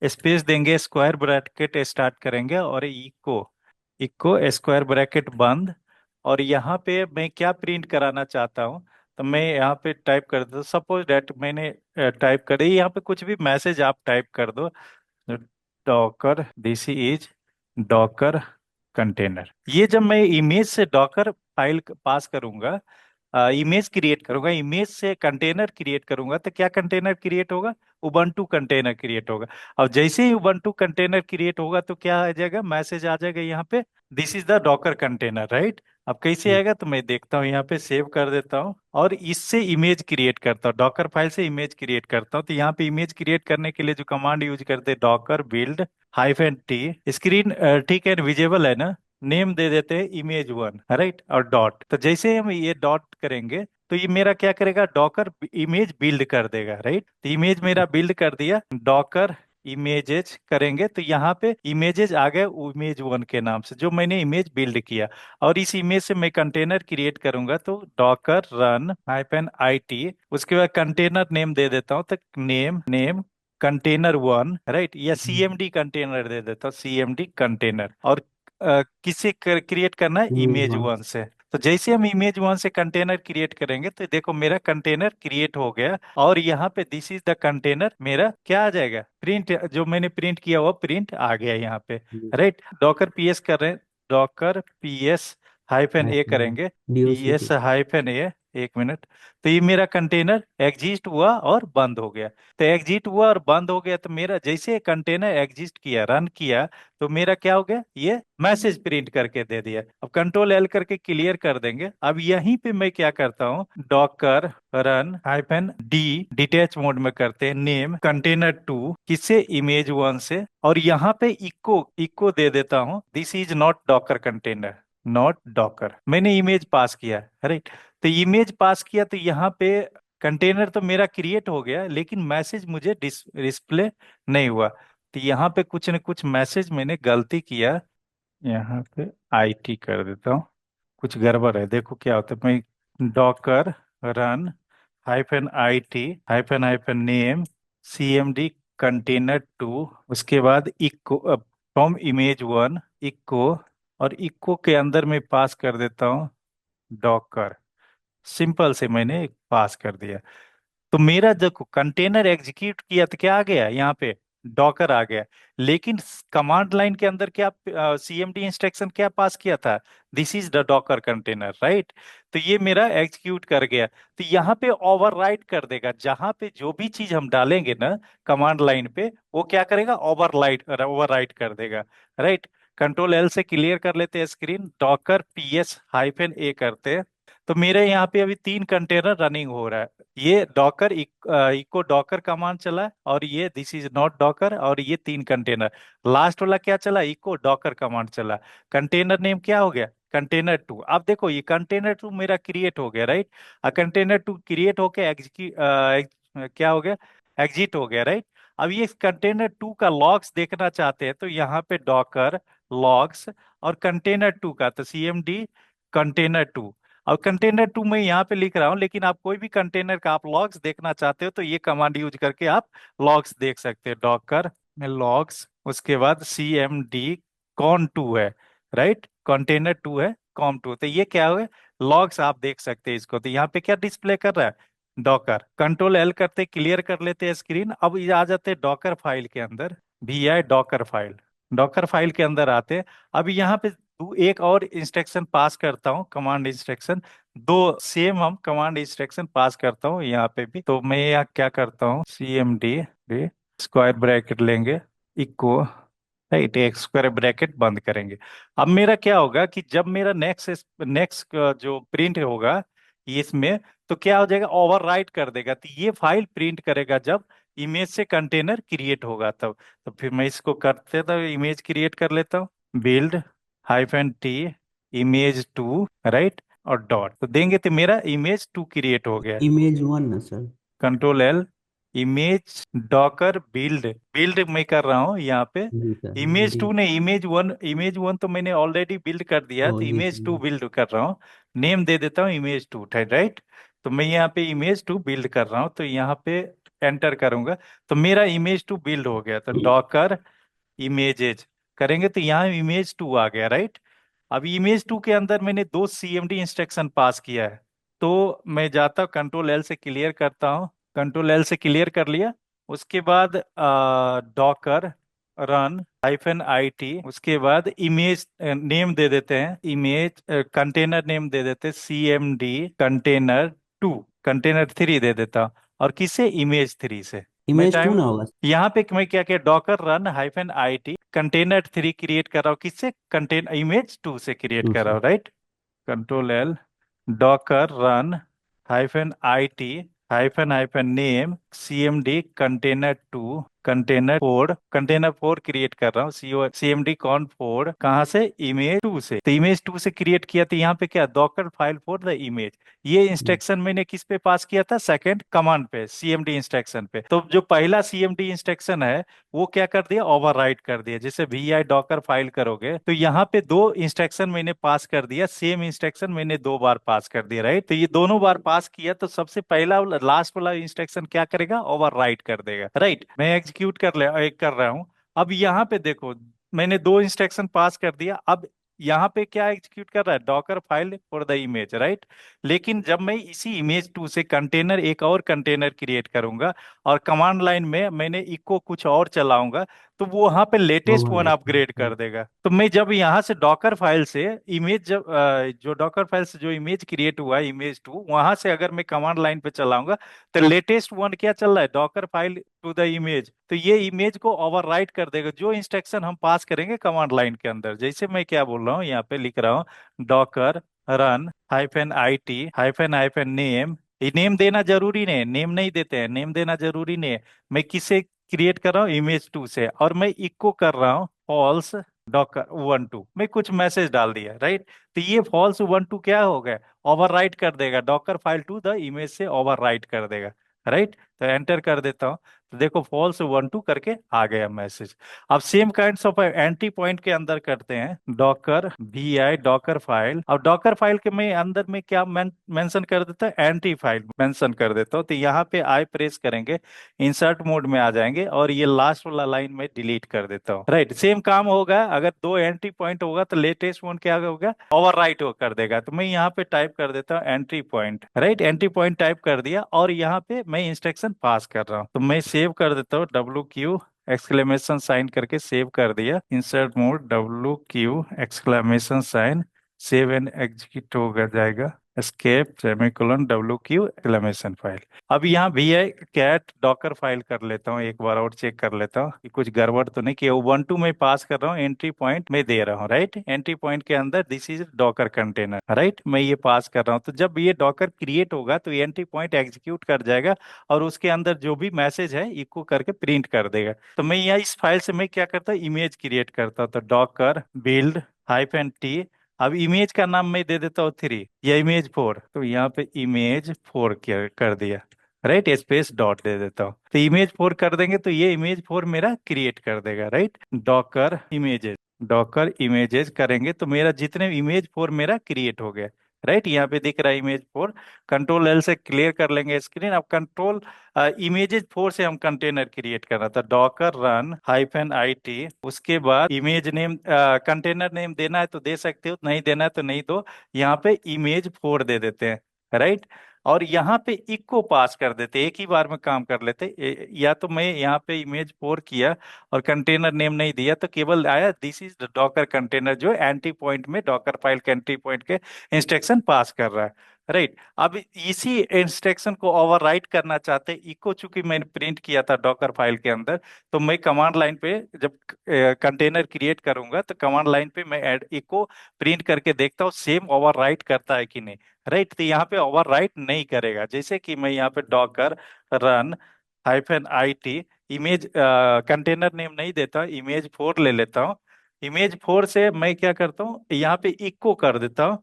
Speaker 1: स्पेस देंगे, स्क्वायर ब्रैकेट स्टार्ट करेंगे, और इको, इको स्क्वायर ब्रैकेट बंद। और यहाँ पे मैं क्या प्रिंट कराना चाहता हूँ? तो मैं यहाँ पे टाइप कर देता हूँ, सपोज डेट मैंने टाइप कर दी, यहाँ पे कुछ भी मैसेज आप टाइप कर दो। Docker this is Docker container. ये जब मैं इमेज से डॉकर फाइल पास करूंगा, इमेज क्रिएट करूंगा, इमेज से कंटेनर क्रिएट करूंगा, तो क्या कंटेनर क्रिएट होगा? उबंटू कंटेनर क्रिएट होगा। और जैसे ही उबंटू कंटेनर क्रिएट होगा तो क्या आ जाएगा? मैसेज आ जाएगा यहाँ पे, this is the Docker container, right. अब कैसे आएगा? तो मैं देखता हूँ, यहाँ पे सेव कर देता हूँ और इससे इमेज क्रिएट करता हूँ, डॉकर फाइल से इमेज क्रिएट करता हूँ। तो यहाँ पे इमेज क्रिएट करने के लिए जो कमांड यूज करते हैं, Docker build hyphen T screen, ठीक है, विजिबल है ना? नेम दे देते हैं इमेज 1, राइट, और डॉट। तो जैसे हम ये डॉट करेंगे तो ये मेरा क्या करेगा, डॉकर इमेज बिल्ड कर देगा, राइट। तो इमेज मेरा बिल्ड कर दिया, डॉकर इमेजेस करेंगे तो यहाँ पे इमेजेस आ गए इमेज 1 के नाम से, जो मैंने इमेज बिल्ड किया। और इस इमेज से मैं कंटेनर क्रिएट करूंगा, तो डॉकर रन -IT, उसके बाद कंटेनर नेम दे देता हूँ, तो नेम नेम कंटेनर 1, राइट, या CMD कंटेनर दे देता हूँ, CMD कंटेनर। और किसे क्रिएट करना है,
Speaker 2: इमेज
Speaker 1: इमेज
Speaker 2: वन।
Speaker 1: वन से। तो जैसे हम इमेज 1 से कंटेनर क्रिएट करेंगे तो देखो मेरा कंटेनर क्रिएट हो गया, और यहाँ पे दिस इज द कंटेनर, मेरा क्या आ जाएगा, प्रिंट, जो मैंने प्रिंट किया वो प्रिंट आ गया यहाँ पे, राइट। डॉकर पीएस कर रहे हैं, डॉकर PS-A करेंगे,
Speaker 2: DOCP।
Speaker 1: PS-A, एक मिनट। तो ये मेरा कंटेनर एग्जिस्ट हुआ और बंद हो गया। तो एग्जिट हुआ और बंद हो गया, तो मेरा जैसे कंटेनर एग्जिस्ट किया, रन किया, तो मेरा क्या हो गया, ये मैसेज प्रिंट करके दे दिया। अब कंट्रोल L करके क्लियर कर देंगे। अब यहीं पे मैं क्या करता हूँ, Docker run -D, detach mode में करते हैं, नेम कंटेनर 2, किससे, इमेज 1 से। और यहाँ पे इको इको दे देता हूँ, this is not Docker container, not Docker, मैंने इमेज पास किया, राइट। तो इमेज पास किया तो यहाँ पे कंटेनर तो मेरा क्रिएट हो गया, लेकिन मैसेज मुझे डिस्प्ले नहीं हुआ। तो यहाँ पे कुछ न कुछ मैसेज मैंने गलती किया, यहाँ पे IT कर देता हूँ, कुछ गड़बड़ है, देखो क्या होता है। मैं Docker run -IT -name CMD container 2, उसके बाद इको फ्रॉम इमेज 1 इको, और इको के अंदर मैं पास कर देता हूँ डॉकर, सिंपल से मैंने पास कर दिया। तो मेरा देखो कंटेनर एग्जीक्यूट किया तो क्या आ गया यहाँ पे, डॉकर आ गया। लेकिन कमांड लाइन के अंदर क्या, CMD इंस्ट्रक्शन क्या पास किया था, this is the Docker container, right. तो ये मेरा एग्जीक्यूट कर गया। तो यहाँ पे ओवरराइट कर देगा, जहां पे जो भी चीज हम डालेंगे ना कमांड लाइन पे, वो क्या करेगा, ओवरराइट कर देगा, राइट। कंट्रोल L से क्लियर कर लेते हैं स्क्रीन, डॉकर PS-A करते हैं। तो मेरे यहाँ पे अभी 3 कंटेनर रनिंग हो रहा है, ये डॉकर इको डॉकर कमांड चला, और ये दिस इज नॉट डॉकर, और ये 3 कंटेनर। लास्ट वाला क्या चला, इको डॉकर कमांड चला। कंटेनर नेम क्या हो गया, कंटेनर 2। अब देखो ये कंटेनर 2 मेरा क्रिएट हो गया, राइट। कंटेनर 2 क्रिएट होके क्या हो गया, एग्जिट हो गया, राइट। अब ये कंटेनर 2 का लॉग्स देखना चाहते हैं, तो यहाँ पे डॉकर लॉग्स, और कंटेनर 2 का, तो CMD कंटेनर 2। और कंटेनर 2 में यहाँ पे लिख रहा हूँ, लेकिन आप कोई भी कंटेनर का आप लॉग्स देखना चाहते हो तो ये कमांड यूज करके आप लॉग्स देख सकते हो, डॉकर में लॉग्स, उसके बाद CMD कॉन 2 है, राइट, कंटेनर 2 है कॉम 2, तो ये क्या है, लॉग्स आप देख सकते हैं इसको। तो यहाँ पे क्या डिस्प्ले कर रहा है, डॉकर। कंट्रोल L करते क्लियर कर लेते हैं स्क्रीन। अब ये आ जाते हैं डॉकर फाइल के अंदर, VI Docker file, Docker file के अंदर आते हैं। अब यहाँ पे एक और इंस्ट्रक्शन पास करता हूँ, कमांड इंस्ट्रक्शन, दो सेम हम कमांड इंस्ट्रक्शन पास करता हूँ यहाँ पे भी। तो मैं यहाँ क्या करता हूँ, CMD स्क्वायर ब्रैकेट लेंगे, इको, राइट, एक स्क्वायर ब्रैकेट बंद करेंगे। अब मेरा क्या होगा कि जब मेरा नेक्स्ट नेक्स्ट जो प्रिंट होगा इसमें, तो क्या हो जाएगा, ओवरराइट कर देगा। तो ये फाइल प्रिंट करेगा जब इमेज से कंटेनर क्रिएट होगा तब। तो फिर मैं इसको करते तो इमेज क्रिएट कर लेता हूँ, बिल्ड -T इमेज 2, राइट, और डॉट, तो देंगे तो मेरा इमेज 2 क्रिएट हो गया।
Speaker 2: इमेज वन ना sir?
Speaker 1: Control L, image Docker build, build मैं कर रहा हूँ यहाँ पे।
Speaker 2: जी सर।
Speaker 1: Image
Speaker 2: D.
Speaker 1: टू ने इमेज 1 तो मैंने ऑलरेडी बिल्ड कर दिया,
Speaker 2: ओ
Speaker 1: तो
Speaker 2: जी
Speaker 1: इमेज 2
Speaker 2: सर।
Speaker 1: बिल्ड कर रहा हूँ, नेम दे देता हूँ इमेज 2, राइट। तो मैं यहाँ पे इमेज 2 बिल्ड कर रहा हूँ, तो यहाँ पे एंटर करूंगा, तो मेरा इमेज 2 बिल्ड हो गया। तो डॉकर इमेजेज करेंगे तो यहाँ इमेज 2 आ गया, राइट। अब इमेज 2 के अंदर मैंने दो CMD इंस्ट्रक्शन पास किया है, तो मैं जाता हूँ कंट्रोल L से क्लियर करता हूँ, कंट्रोल L से क्लियर कर लिया। उसके बाद डॉकर रन -IT, उसके बाद इमेज नेम दे देते हैं, इमेज कंटेनर नेम दे देते हैं CMD कंटेनर 2, कंटेनर 3 दे देता हूँ, और किससे, इमेज 3 से। मैं
Speaker 2: इमेज टू
Speaker 1: टाइम
Speaker 2: ना होगा?
Speaker 1: यहाँ पे मैं क्या किया, Docker run -IT container 3 create कर रहा हूँ, किससे, इमेज 2 से क्रिएट
Speaker 2: टू
Speaker 1: कर रहा
Speaker 2: से।
Speaker 1: हूँ, right. Control L, Docker run -IT -name CMD container 2, container 4 create कर रहा हूँ, CMD कॉन 4 कहाँ से, इमेज 2 से। तो इमेज 2 से क्रिएट किया, तो यहाँ पे क्या, Docker file for the image. ये इंस्ट्रक्शन मैंने किस पे पास किया था, सेकंड कमांड पे, CMD इंस्ट्रक्शन पे। तो जो पहला CMD इंस्ट्रक्शन है वो क्या कर दिया, ओवरराइट कर दिया। जैसे VI डॉकर फाइल करोगे तो यहाँ पे दो इंस्ट्रक्शन मैंने पास कर दिया, सेम इंस्ट्रक्शन मैंने 2 बार पास कर दिया, राइट। तो ये दोनों बार पास किया, तो सबसे पहला लास्ट वाला इंस्ट्रक्शन क्या करेगा, ओवरराइट कर देगा, राइट। मैं एग्जीक्यूट कर रहा हूँ। अब यहाँ पे देखो, मैंने 2 इंस्ट्रक्शन पास कर दिया। अब यहाँ पे क्या एग्जीक्यूट कर रहा है, docker file for the image, right. लेकिन जब मैं इसी इमेज 2 से कंटेनर, एक और कंटेनर क्रिएट करूंगा, और कमांड लाइन में मैंने इको कुछ और चलाऊंगा, तो वो वहां पे लेटेस्ट वन
Speaker 2: ओवरराइट।
Speaker 1: अपग्रेड कर देगा। तो मैं जब यहाँ से डॉकर फाइल से इमेज, जो डॉकर फाइल से जो इमेज क्रिएट हुआ है, इमेज 2, वहां से अगर मैं कमांड लाइन पे चलाऊंगा, तो लेटेस्ट वन क्या चल रहा है, docker file to the image. तो ये इमेज को ओवरराइट कर देगा, जो इंस्ट्रक्शन हम पास करेंगे कमांड लाइन के अंदर। जैसे मैं क्या बोल रहा हूँ, यहाँ पे लिख रहा हूँ, डॉकर रन -IT -नेम। ये नेम देना जरूरी नहीं है, नेम नहीं देते हैं, नेम देना जरूरी नहीं है। मैं किसे क्रिएट कर रहा हूँ, इमेज 2 से, और मैं इको कर रहा हूँ फॉल्स डॉकर 1 2, मैं कुछ मैसेज डाल दिया, राइट। तो ये फॉल्स 1 2 क्या हो गया, ओवरराइट कर देगा, docker file to the image से ओवरराइट कर देगा, राइट। तो एंटर कर देता हूँ, तो देखो फॉल्स 1 2 करके आ गया मैसेज। अब same kinds of anti point के अंदर करते हैं, डॉकर VI डॉकर फाइल। अब डॉकर फाइल के में अंदर में क्या मेंशन कर देता है, एंटी फाइल मेंशन कर देता हूँ। तो यहाँ पे आई प्रेस करेंगे, इंसर्ट मोड में आ जाएंगे, और ये लास्ट वाला लाइन में डिलीट कर देता हूँ, राइट। सेम काम होगा, अगर 2 एंट्री पॉइंट होगा तो लेटेस्ट वन क्या होगा, ओवर राइट हो कर देगा। तो मैं यहाँ पे टाइप कर देता हूँ entry point, right. Entry point type कर दिया, और यहाँ पे मैं इंस्ट्रक्शन पास कर रहा हूँ। तो मैं सेव कर देता हूँ, WQ एक्सक्लेमेशन साइन करके सेव कर दिया, insert mode WQ exclamation sign, save and execute हो जाएगा, escape semicolon WQ exclamation file. अब यहाँ VI कैट डॉकर फाइल कर लेता हूँ, एक बार और चेक कर लेता हूँ कि कुछ गड़बड़ तो नहीं किया। 1 2 में पास कर रहा हूँ, एंट्री पॉइंट में दे रहा हूँ, राइट। एंट्री पॉइंट के अंदर this is Docker container, right, मैं ये पास कर रहा हूँ। तो जब ये डॉकर क्रिएट होगा तो एंट्री पॉइंट एग्जीक्यूट कर जाएगा, और उसके अंदर जो भी मैसेज है इको करके प्रिंट कर देगा। तो मैं यहाँ इस फाइल से मैं क्या करता हूँ, इमेज क्रिएट करता हूँ। तो डॉकर बिल्ड -T, अब इमेज का नाम मैं दे देता हूँ 3 या इमेज 4। तो यहाँ पे इमेज 4 कर दिया, राइट, स्पेस डॉट दे देता हूँ। तो इमेज 4 कर देंगे तो ये इमेज 4 मेरा क्रिएट कर देगा, राइट। डॉकर इमेजेस करेंगे तो मेरा जितने इमेज 4 मेरा क्रिएट हो गया, राइट। यहाँ पे दिख रहा है इमेज 4। कंट्रोल L से क्लियर कर लेंगे स्क्रीन। अब कंट्रोल इमेजेस 4 से हम कंटेनर क्रिएट कर रहा था, डॉकर रन -IT। उसके बाद इमेज नेम, कंटेनर नेम देना है तो दे सकते हो, नहीं देना है तो नहीं दो। यहाँ पे इमेज 4 दे देते हैं, राइट। और यहाँ पे इको पास कर देते, एक ही बार में काम कर लेते। या तो मैं यहाँ पे इमेज 4 किया और कंटेनर नेम नहीं दिया, तो केवल आया दिस इज डॉकर कंटेनर, जो एंटी पॉइंट में डॉकर फाइल के एंटी पॉइंट के इंस्ट्रक्शन पास कर रहा है, राइट। अब इसी इंस्ट्रक्शन को ओवरराइट करना चाहते, इको चूंकि मैंने प्रिंट किया था डॉकर फाइल के अंदर, तो मैं कमांड लाइन पे जब कंटेनर क्रिएट करूंगा तो कमांड लाइन पे मैं एड इको प्रिंट करके देखता हूँ सेम ओवरराइट करता है कि नहीं, राइट। तो यहाँ पे ओवरराइट नहीं करेगा। जैसे कि मैं यहाँ पे Docker run -IT, image container name नहीं देता, इमेज 4 ले लेता हूँ। इमेज 4 से मैं क्या करता हूँ, यहाँ पे इको कर देता हूँ,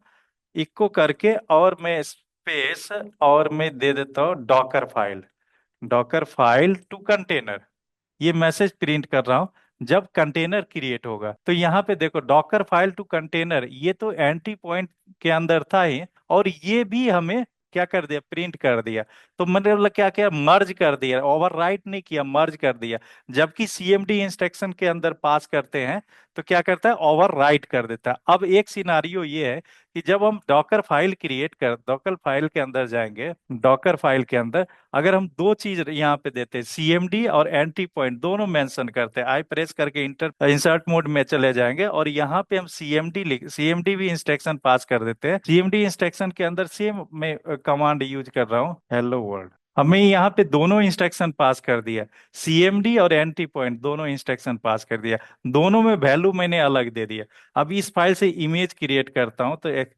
Speaker 1: इको करके, और मैं स्पेस, और मैं दे देता हूँ डॉकर फाइल टू कंटेनर। ये मैसेज प्रिंट कर रहा हूं जब कंटेनर क्रिएट होगा। तो यहाँ पे देखो, डॉकर फाइल टू कंटेनर, ये तो एंटी पॉइंट के अंदर था ही, और ये भी हमें क्या कर दिया, प्रिंट कर दिया। तो मैंने बोला क्या किया, मर्ज कर दिया, ओवरराइट नहीं किया, मर्ज कर दिया। जबकि CMD इंस्ट्रक्शन के अंदर पास करते हैं तो क्या करता है, ओवरराइट कर देता है। अब एक सिनारियो ये है कि जब हम डॉकर फाइल के अंदर जाएंगे, डॉकर फाइल के अंदर अगर हम दो चीज यहाँ पे देते हैं, CMD और एंटी पॉइंट दोनों मेंशन करते हैं, आई प्रेस करके इंसर्ट मोड में चले जाएंगे, और यहाँ पे हम CMD भी इंस्ट्रक्शन पास कर देते हैं। CMD इंस्ट्रक्शन के अंदर सेम मैं कमांड यूज कर रहा हूँ, हेलो वर्ल्ड। हमें यहाँ पे दोनों इंस्ट्रक्शन पास कर दिया, CMD और एंटी पॉइंट दोनों इंस्ट्रक्शन पास कर दिया, दोनों में वैल्यू मैंने अलग दे दिया। अब इस फाइल से इमेज क्रिएट करता हूँ, तो एक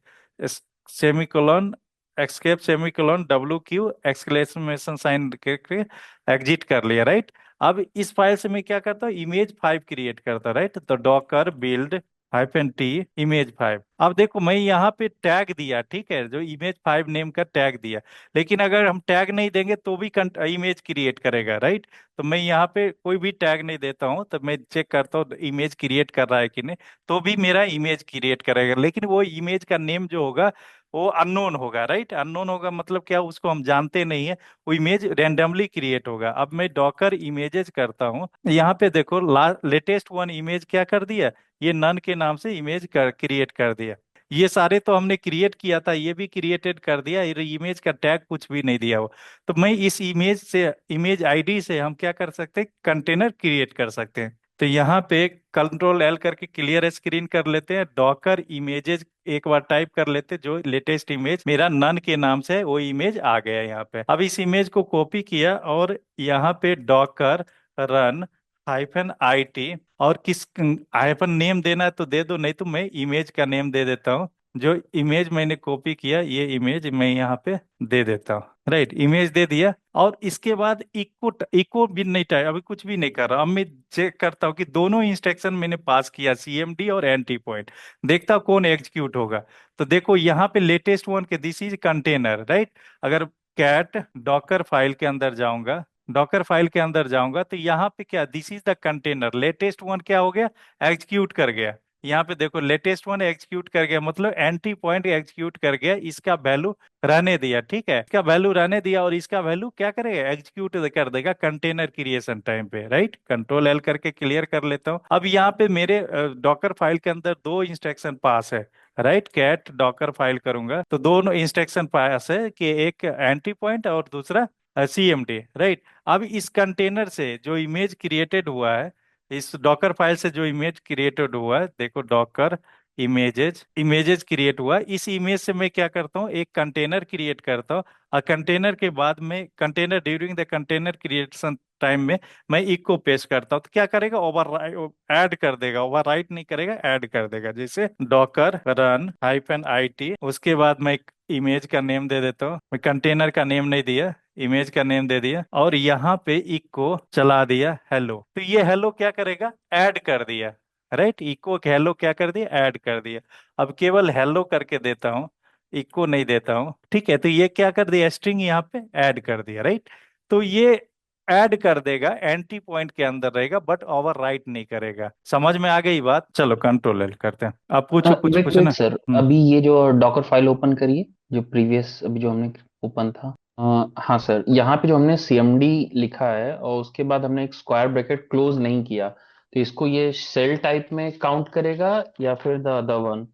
Speaker 1: semicolon escape semicolon WQ exclamation sign करके एग्जिट कर लिया, राइट। अब इस फाइल से मैं क्या करता हूँ, इमेज 5 क्रिएट करता, राइट। तो डॉकर बिल्ड -t इमेज 5। अब देखो मैं यहाँ पे टैग दिया, ठीक है, जो इमेज 5 नेम का टैग दिया। लेकिन अगर हम टैग नहीं देंगे तो भी इमेज क्रिएट करेगा, राइट। तो मैं यहाँ पे कोई भी टैग नहीं देता हूँ, तो मैं चेक करता हूँ इमेज क्रिएट कर रहा है कि नहीं, तो भी मेरा इमेज क्रिएट करेगा। लेकिन वो इमेज का नेम जो होगा वो अननोन होगा, राइट। अननोन होगा मतलब क्या, उसको हम जानते नहीं है। वो इमेज रैंडमली क्रिएट होगा। अब मैं डॉकर इमेजेस करता हूँ, यहाँ पे देखो लेटेस्ट वन इमेज क्या कर दिया, ये नन के नाम से इमेज क्रिएट कर दिया। ये सारे तो हमने क्रिएट किया था, ये भी क्रिएटेड कर दिया, ये इमेज का टैग कुछ भी नहीं दिया हो। तो मैं इस इमेज से, इमेज आईडी से हम क्या कर सकते हैं, कंटेनर क्रिएट कर सकते हैं। तो यहाँ पे कंट्रोल L करके क्लियर स्क्रीन कर लेते हैं, डॉकर इमेजेस एक बार टाइप कर लेते हैं, जो लेटेस्ट इमेज मेरा नन के नाम से है, वो इमेज आ गया यहाँ पे। अब इस इमेज को कॉपी किया और यहाँ पे डॉकर रन -IT, और किस हाइफन नेम देना है तो दे दो, नहीं तो मैं इमेज का नेम दे देता हूँ। जो इमेज मैंने कॉपी किया, ये इमेज मैं यहाँ पे दे देता हूँ, राइट। इमेज दे दिया, और इसके बाद इको, इको भी नहीं टाइप, अभी कुछ भी नहीं कर रहा। अब मैं चेक करता हूँ कि दोनों इंस्ट्रक्शन मैंने पास किया, CMD और एंटी पॉइंट, देखता हूँ कौन एग्जीक्यूट होगा। तो देखो यहाँ पे लेटेस्ट वन के दिस इज कंटेनर, राइट। अगर कैट डॉकर फाइल के अंदर जाऊंगा, डॉकर फाइल के अंदर जाऊंगा, तो यहाँ पे क्या, this is the container, latest one क्या हो गया, एग्जीक्यूट कर गया। यहाँ पे देखो लेटेस्ट वन एग्जीक्यूट कर गया, मतलब एंटी पॉइंट एग्जीक्यूट कर गया, इसका वैल्यू रहने दिया, ठीक है, इसका वैल्यू रहने दिया, और इसका वैल्यू क्या करेगा, एग्जीक्यूट कर देगा कंटेनर क्रिएशन टाइम पे, राइट। कंट्रोल L करके क्लियर कर लेता हूँ। अब यहाँ पे मेरे डॉकर फाइल के अंदर दो इंस्ट्रक्शन पास है, राइट। कैट डॉकर फाइल करूंगा तो दोनों इंस्ट्रक्शन पास है, कि एक एंटी पॉइंट और दूसरा CMD, राइट। अब इस कंटेनर से जो इमेज क्रिएटेड हुआ है, इस डॉकर फाइल से जो इमेज क्रिएटेड हुआ है, देखो डॉकर इमेजेस, इमेजेस क्रिएट हुआ, इस इमेज से मैं क्या करता हूँ, एक कंटेनर क्रिएट करता हूँ। और कंटेनर के बाद में, container during the container creation time में मैं इको पेस्ट करता हूँ, तो क्या करेगा, ओवर ऐड कर देगा, ओवर राइट नहीं करेगा, ऐड कर देगा। जैसे डॉकर रन -IT, उसके बाद मैं इमेज का नेम दे देता हूँ, मैं कंटेनर का नेम नहीं दिया, इमेज का नेम दे दिया, और यहाँ पे इको चला दिया हेलो। तो ये हेलो क्या करेगा, ऐड कर दिया, राइट। इको हेलो क्या कर दिया, ऐड कर दिया। अब केवल हेलो करके देता हूँ, इको नहीं देता हूँ, ठीक है। तो ये क्या कर दिया, स्ट्रिंग यहाँ पे ऐड कर दिया, राइट। तो ये ऐड कर देगा, एंटी पॉइंट के अंदर रहेगा, बट ओवर राइट नहीं करेगा। समझ में आ गई बात। चलो कंट्रोल L करते हैं, आप पूछो, कुछ
Speaker 2: वेट
Speaker 1: पूछना।
Speaker 2: वेट सर,
Speaker 1: हम्म।
Speaker 2: अभी ये जो डॉकर फाइल ओपन करिए, जो प्रीवियस अभी जो हमने ओपन था। हाँ सर, यहाँ पे जो हमने CMD लिखा है और उसके बाद हमने एक स्क्वायर ब्रैकेट क्लोज नहीं किया, तो इसको ये सेल टाइप में काउंट करेगा या फिर द अदर वन,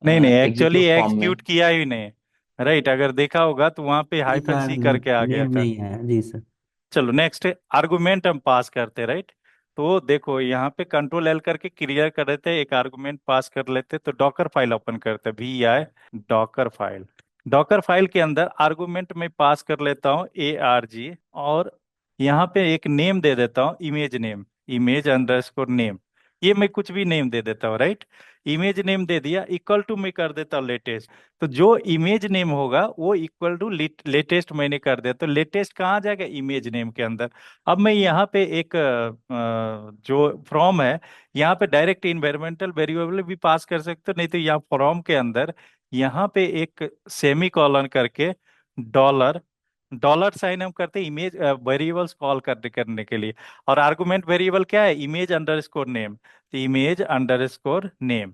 Speaker 1: नहीं नहीं, एक्चुअली
Speaker 2: एग्जीक्यूट फॉर्म में?
Speaker 1: एग्जीक्यूट किया ही नहीं, राइट। अगर देखा होगा तो वहां पे
Speaker 3: जी
Speaker 1: हाइफन
Speaker 3: सर,
Speaker 1: सी करके आ गया
Speaker 3: नेम
Speaker 1: था।
Speaker 3: नहीं है जी सर।
Speaker 1: चलो नेक्स्ट है, आर्गुमेंट हम पास करते, राइट। तो देखो यहाँ पे कंट्रोल L करके क्लियर कर देते हैं, एक आर्गुमेंट पास कर लेते, तो डॉकर फाइल ओपन करते हैं, VI Docker file. Docker file के अंदर आर्गुमेंट में पास कर लेता हूँ ARG, और यहाँ पे एक नेम दे देता हूँ, इमेज नेम, इमेज_नेम। ये मैं कुछ भी नेम दे देता हूँ, राइट। इमेज नेम दे दिया, इक्वल टू में कर देता हूँ लेटेस्ट। तो जो इमेज नेम होगा वो इक्वल टू लेटेस्ट मैंने कर दिया, तो लेटेस्ट कहाँ जाएगा, इमेज नेम के अंदर। अब मैं यहाँ पे एक जो फ्रॉम है, यहाँ पे डायरेक्ट इन्वायरमेंटल वेरिएबल भी पास कर सकते हो, नहीं तो यहाँ फ्रॉम के अंदर यहाँ पे एक सेमी कॉलन करके डॉलर, डॉलर साइन हम करते हैं इमेज वेरिएबल्स कॉल करने के लिए। और आर्गुमेंट वेरिएबल क्या है, इमेज_नेम, तो इमेज_नेम,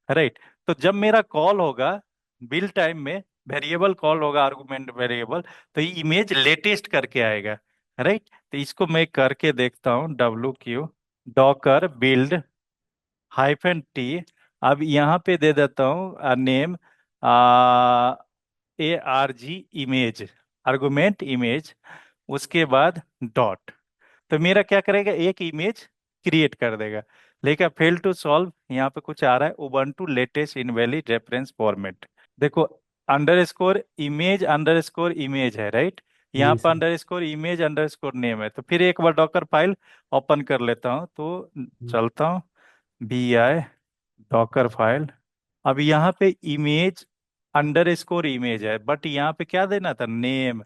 Speaker 1: राइट। तो जब मेरा कॉल होगा बिल टाइम में, वेरिएबल कॉल होगा आर्गुमेंट वेरिएबल, तो ये इमेज लेटेस्ट करके आएगा, राइट। तो इसको मैं करके देखता हूँ, WQ डॉकर बिल्ड -T। अब यहाँ पे दे देता हूँ name, ARG image, argument image, उसके बाद डॉट। तो मेरा क्या करेगा, एक इमेज क्रिएट कर देगा। लेकिन फेल टू सॉल्व, यहाँ पे कुछ आ रहा है, Ubuntu latest invalid reference format. देखो अंडर स्कोर इमेज है, राइट। यहाँ
Speaker 3: जी
Speaker 1: पर
Speaker 3: सर।
Speaker 1: अंडर स्कोर इमेज_नेम है। तो फिर एक बार डॉकर फाइल ओपन कर लेता हूँ, तो चलता हूँ, VI डॉकर फाइल। अब यहाँ पे इमेज_इमेज है, बट यहाँ पे क्या देना था, नेम,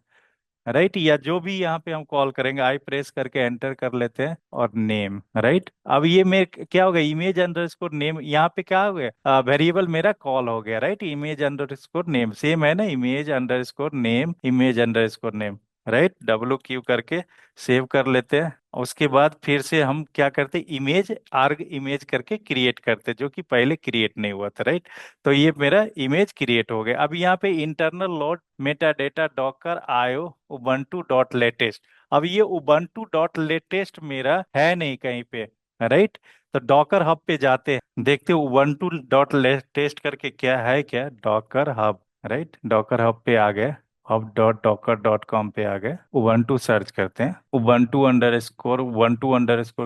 Speaker 1: राइट, या जो भी यहाँ पे हम कॉल करेंगे, आई प्रेस करके एंटर कर लेते हैं और नेम, राइट। अब ये मेरे क्या हो गया, इमेज अंडरस्कोर नेम, यहाँ पे क्या हो गया, वेरिएबल मेरा कॉल हो गया, right. Image underscore name same है ना, image underscore name, image underscore name, right. W Q करके सेव कर लेते हैं। उसके बाद फिर से हम क्या करते, इमेज आर्ग इमेज करके क्रिएट करते, जो कि पहले क्रिएट नहीं हुआ था, राइट। तो ये मेरा इमेज क्रिएट हो गया। अब यहाँ पे internal load Meta data Docker आयो उबंटू डॉट लेटेस्ट। अब ये उबंटू डॉट लेटेस्ट मेरा है नहीं कहीं पे, राइट। तो डॉकर हब पे जाते हैं, देखते हैं उबंटू डॉट लेटेस्ट करके क्या है, क्या Docker hub, right. Docker hub पे आ गए, hub.docker.com पे आ गए, उबंटू सर्च करते हैं, Ubuntu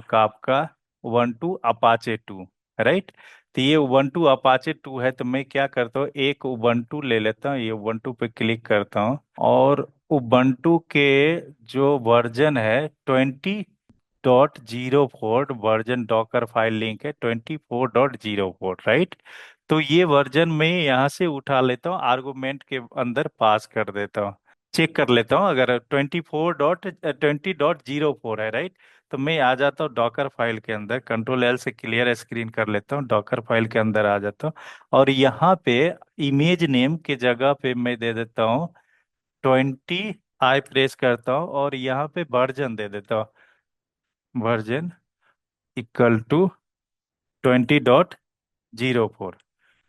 Speaker 1: Kafka, Ubuntu Apache 2, right. तो ये उबंटू अपाचे 2 है, तो मैं क्या करता हूँ, एक उबंटू ले लेता हूँ, ये उबंटू पे क्लिक करता हूँ, और उबंटू के जो वर्जन है 20.04 वर्जन, डॉकर फाइल लिंक है 24.04, राइट। तो ये वर्जन में यहाँ से उठा लेता हूँ, आर्गुमेंट के अंदर पास कर देता हूँ, चेक कर लेता हूँ, अगर 20.04 है, राइट। तो मैं आ जाता हूँ डॉकर फाइल के अंदर, कंट्रोल एल से क्लियर स्क्रीन कर लेता हूँ, डॉकर फाइल के अंदर आ जाता हूँ, और यहाँ पे इमेज नेम के जगह पे मैं दे देता हूँ 20, आई प्रेस करता हूँ और यहाँ पे वर्जन दे देता हूँ, वर्जन इक्वल टू 20.04,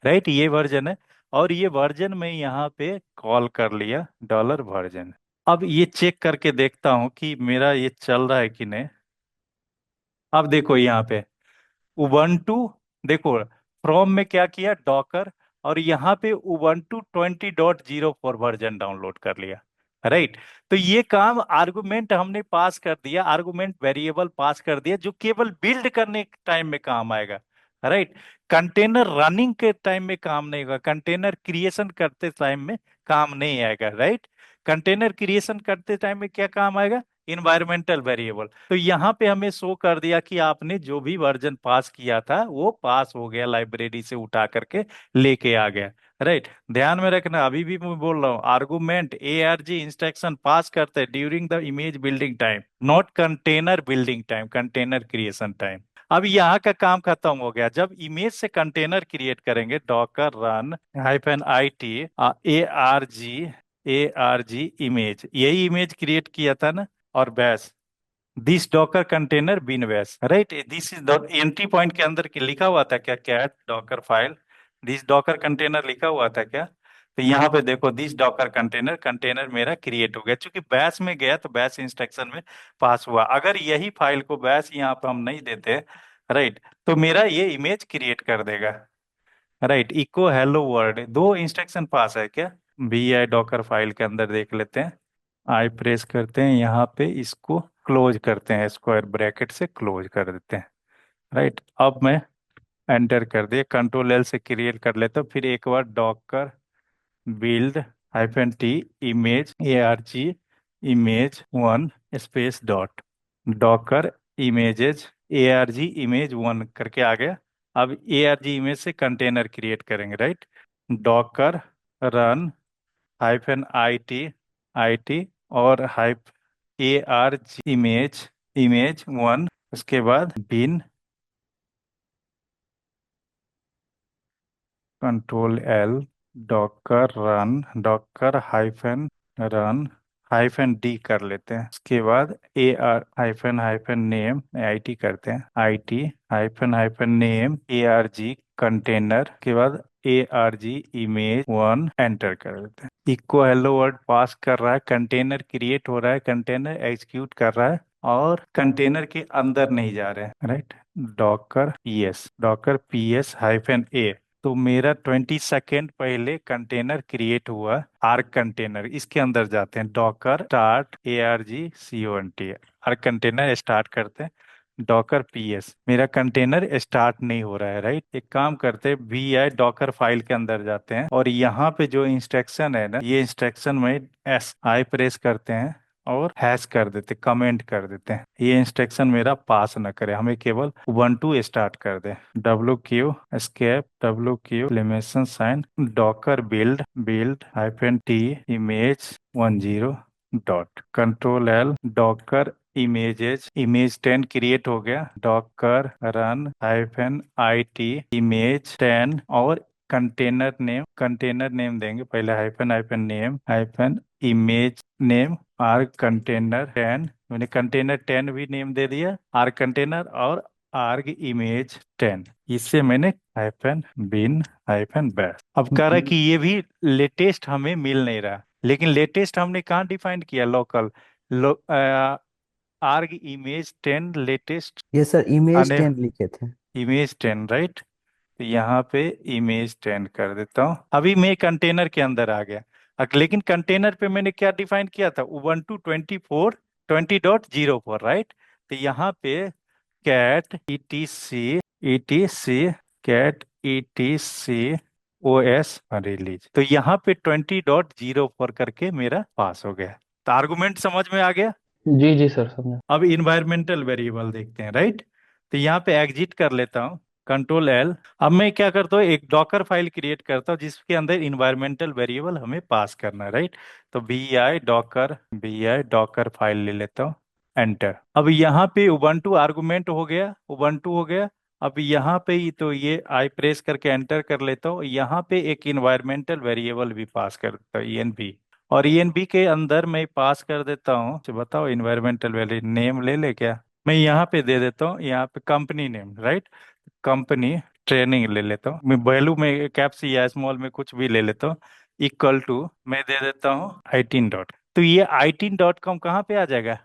Speaker 1: राइट। ये वर्जन है, और ये वर्जन में यहाँ पे कॉल कर लिया डॉलर वर्जन। अब ये चेक करके देखता हूँ कि मेरा ये चल रहा है कि नहीं। अब देखो यहाँ पे उबंटू, देखो फ्रॉम में क्या किया, डॉकर, और यहाँ पे उबंटू 20.04 वर्जन डाउनलोड कर लिया, राइट। तो ये काम आर्गुमेंट हमने पास कर दिया, आर्गुमेंट वेरिएबल पास कर दिया, जो केवल बिल्ड करने के टाइम में काम आएगा, राइट। कंटेनर रनिंग के टाइम में काम नहीं होगा, कंटेनर क्रिएशन करते टाइम में काम नहीं आएगा, राइट। कंटेनर क्रिएशन करते टाइम में क्या काम आएगा, इन्वायरमेंटल वेरिएबल। तो यहाँ पे हमें शो कर दिया कि आपने जो भी वर्जन पास किया था वो पास हो गया, लाइब्रेरी से उठा करके लेके आ गया, राइट। ध्यान में रखना, अभी भी मैं बोल रहा हूँ, आर्गुमेंट ARG इंस्ट्रक्शन पास करते हैं during the image building time, not container building time, container creation time. अब यहाँ का काम खत्म हो गया, जब इमेज से कंटेनर क्रिएट करेंगे, docker run -IT ARG image, यही इमेज क्रिएट किया था ना, और bash this docker container bin bash, right. This is entry point के अंदर लिखा हुआ था क्या, cat docker file this docker container लिखा हुआ था क्या। तो यहाँ पे देखो दिस डॉकर कंटेनर, कंटेनर मेरा क्रिएट हो गया, क्योंकि बैश में गया तो बैश इंस्ट्रक्शन में पास हुआ। अगर यही फाइल को बैश यहाँ पे हम नहीं देते, राइट, तो मेरा ये इमेज क्रिएट कर देगा, राइट। इको हेलो वर्ल्ड, दो इंस्ट्रक्शन पास है क्या। VI डॉकर फाइल के अंदर देख लेते हैं, आई प्रेस करते हैं, यहाँ पे इसको क्लोज करते हैं, स्क्वायर ब्रैकेट से क्लोज कर देते हैं, राइट। अब मैं एंटर कर दिया, कंट्रोल एल से क्रिएट कर लेता हूँ, फिर एक बार Docker build -T image ARG image 1 space dot, Docker images ARG image 1 करके आ गया। अब ARG इमेज से कंटेनर क्रिएट करेंगे, राइट। डॉकर रन -IT और ARG इमेज 1, उसके बाद bin, control L, Docker run -D कर लेते हैं, उसके बाद AR हाइफन नेम IT करते हैं, IT hyphen name ARG container के बाद ARG इमेज 1 एंटर कर देते हैं। इको हेलो वर्ड पास कर रहा है, कंटेनर क्रिएट हो रहा है, कंटेनर एग्जीक्यूट कर रहा है, और कंटेनर के अंदर नहीं जा रहे हैं, राइट। डॉकर PS -A, तो मेरा 20 सेकेंड पहले कंटेनर क्रिएट हुआ, आर्क कंटेनर, इसके अंदर जाते हैं, Docker start ARG arc container start करते हैं, डॉकर PS, मेरा कंटेनर स्टार्ट नहीं हो रहा है, राइट। एक काम करते हैं, VI डॉकर फाइल के अंदर जाते हैं, और यहाँ पे जो इंस्ट्रक्शन है ना, ये इंस्ट्रक्शन में SI प्रेस करते हैं और हैश कर देते, कमेंट कर देते हैं, ये इंस्ट्रक्शन मेरा पास न करे, हमें केवल 1 2 स्टार्ट कर दे। WQ escape, WQ exclamation sign, docker build -T image 10, dot control L docker images image 10 create हो गया, docker run hyphen I T image 10 और कंटेनर नेम देंगे पहले, hyphen hyphen name hyphen image name R container 10, मैंने container 10 भी name दे दिया are container और आर्ग इमेज 10, इससे मैंने हाइफन बिन हाइफन बैश। अब कह रहा है कि ये भी लेटेस्ट हमें मिल नहीं रहा, लेकिन लेटेस्ट हमने कहाँ डिफाइन किया, लोकल आर्ग इमेज 10 लेटेस्ट
Speaker 3: ये सर इमेज
Speaker 1: अने
Speaker 3: 10 लिखे थे।
Speaker 1: Image 10 right. तो यहाँ पे इमेज 10 कर देता हूँ, अभी मैं कंटेनर के अंदर आ गया। लेकिन कंटेनर पे मैंने क्या डिफाइन किया था, उबंटू 20.0 4 राइट। तो यहाँ पे cat E T C cat E T C O S release, तो यहाँ पे 20.04 करके मेरा पास हो गया। तो आर्गुमेंट समझ में आ गया।
Speaker 2: जी जी सर, समझा।
Speaker 1: अब इन्वायरमेंटल वेरिएबल देखते हैं राइट। तो यहाँ पे एग्जिट कर लेता हूँ, कंट्रोल एल। अब मैं क्या करता हूँ, एक डॉकर फाइल क्रिएट करता हूँ जिसके अंदर इन्वायरमेंटल वेरिएबल हमें पास करना है राइट। तो बी आई डॉकर फाइल ले लेता हूँ, एंटर। अब यहाँ पे उबंटू आर्गुमेंट हो गया, उबंटू हो गया। अब यहाँ पे ही तो ये आई प्रेस करके एंटर कर लेता हूँ, यहाँ पे एक इन्वायरमेंटल वेरिएबल भी पास कर देता हूँ, ENV। और ENB के अंदर मैं पास कर देता हूँ, तो बताओ इन्वायरमेंटल वैल्यू नेम ले ले क्या, मैं यहाँ पे दे देता हूँ, यहाँ पे company name right, company training ले लेता हूँ, मैं वैल्यू में कैप्स या स्मॉल में कुछ भी ले लेता हूँ, इक्वल टू मैं दे देता हूँ 18 डॉट। तो ये 18.com कहाँ पे आ जाएगा,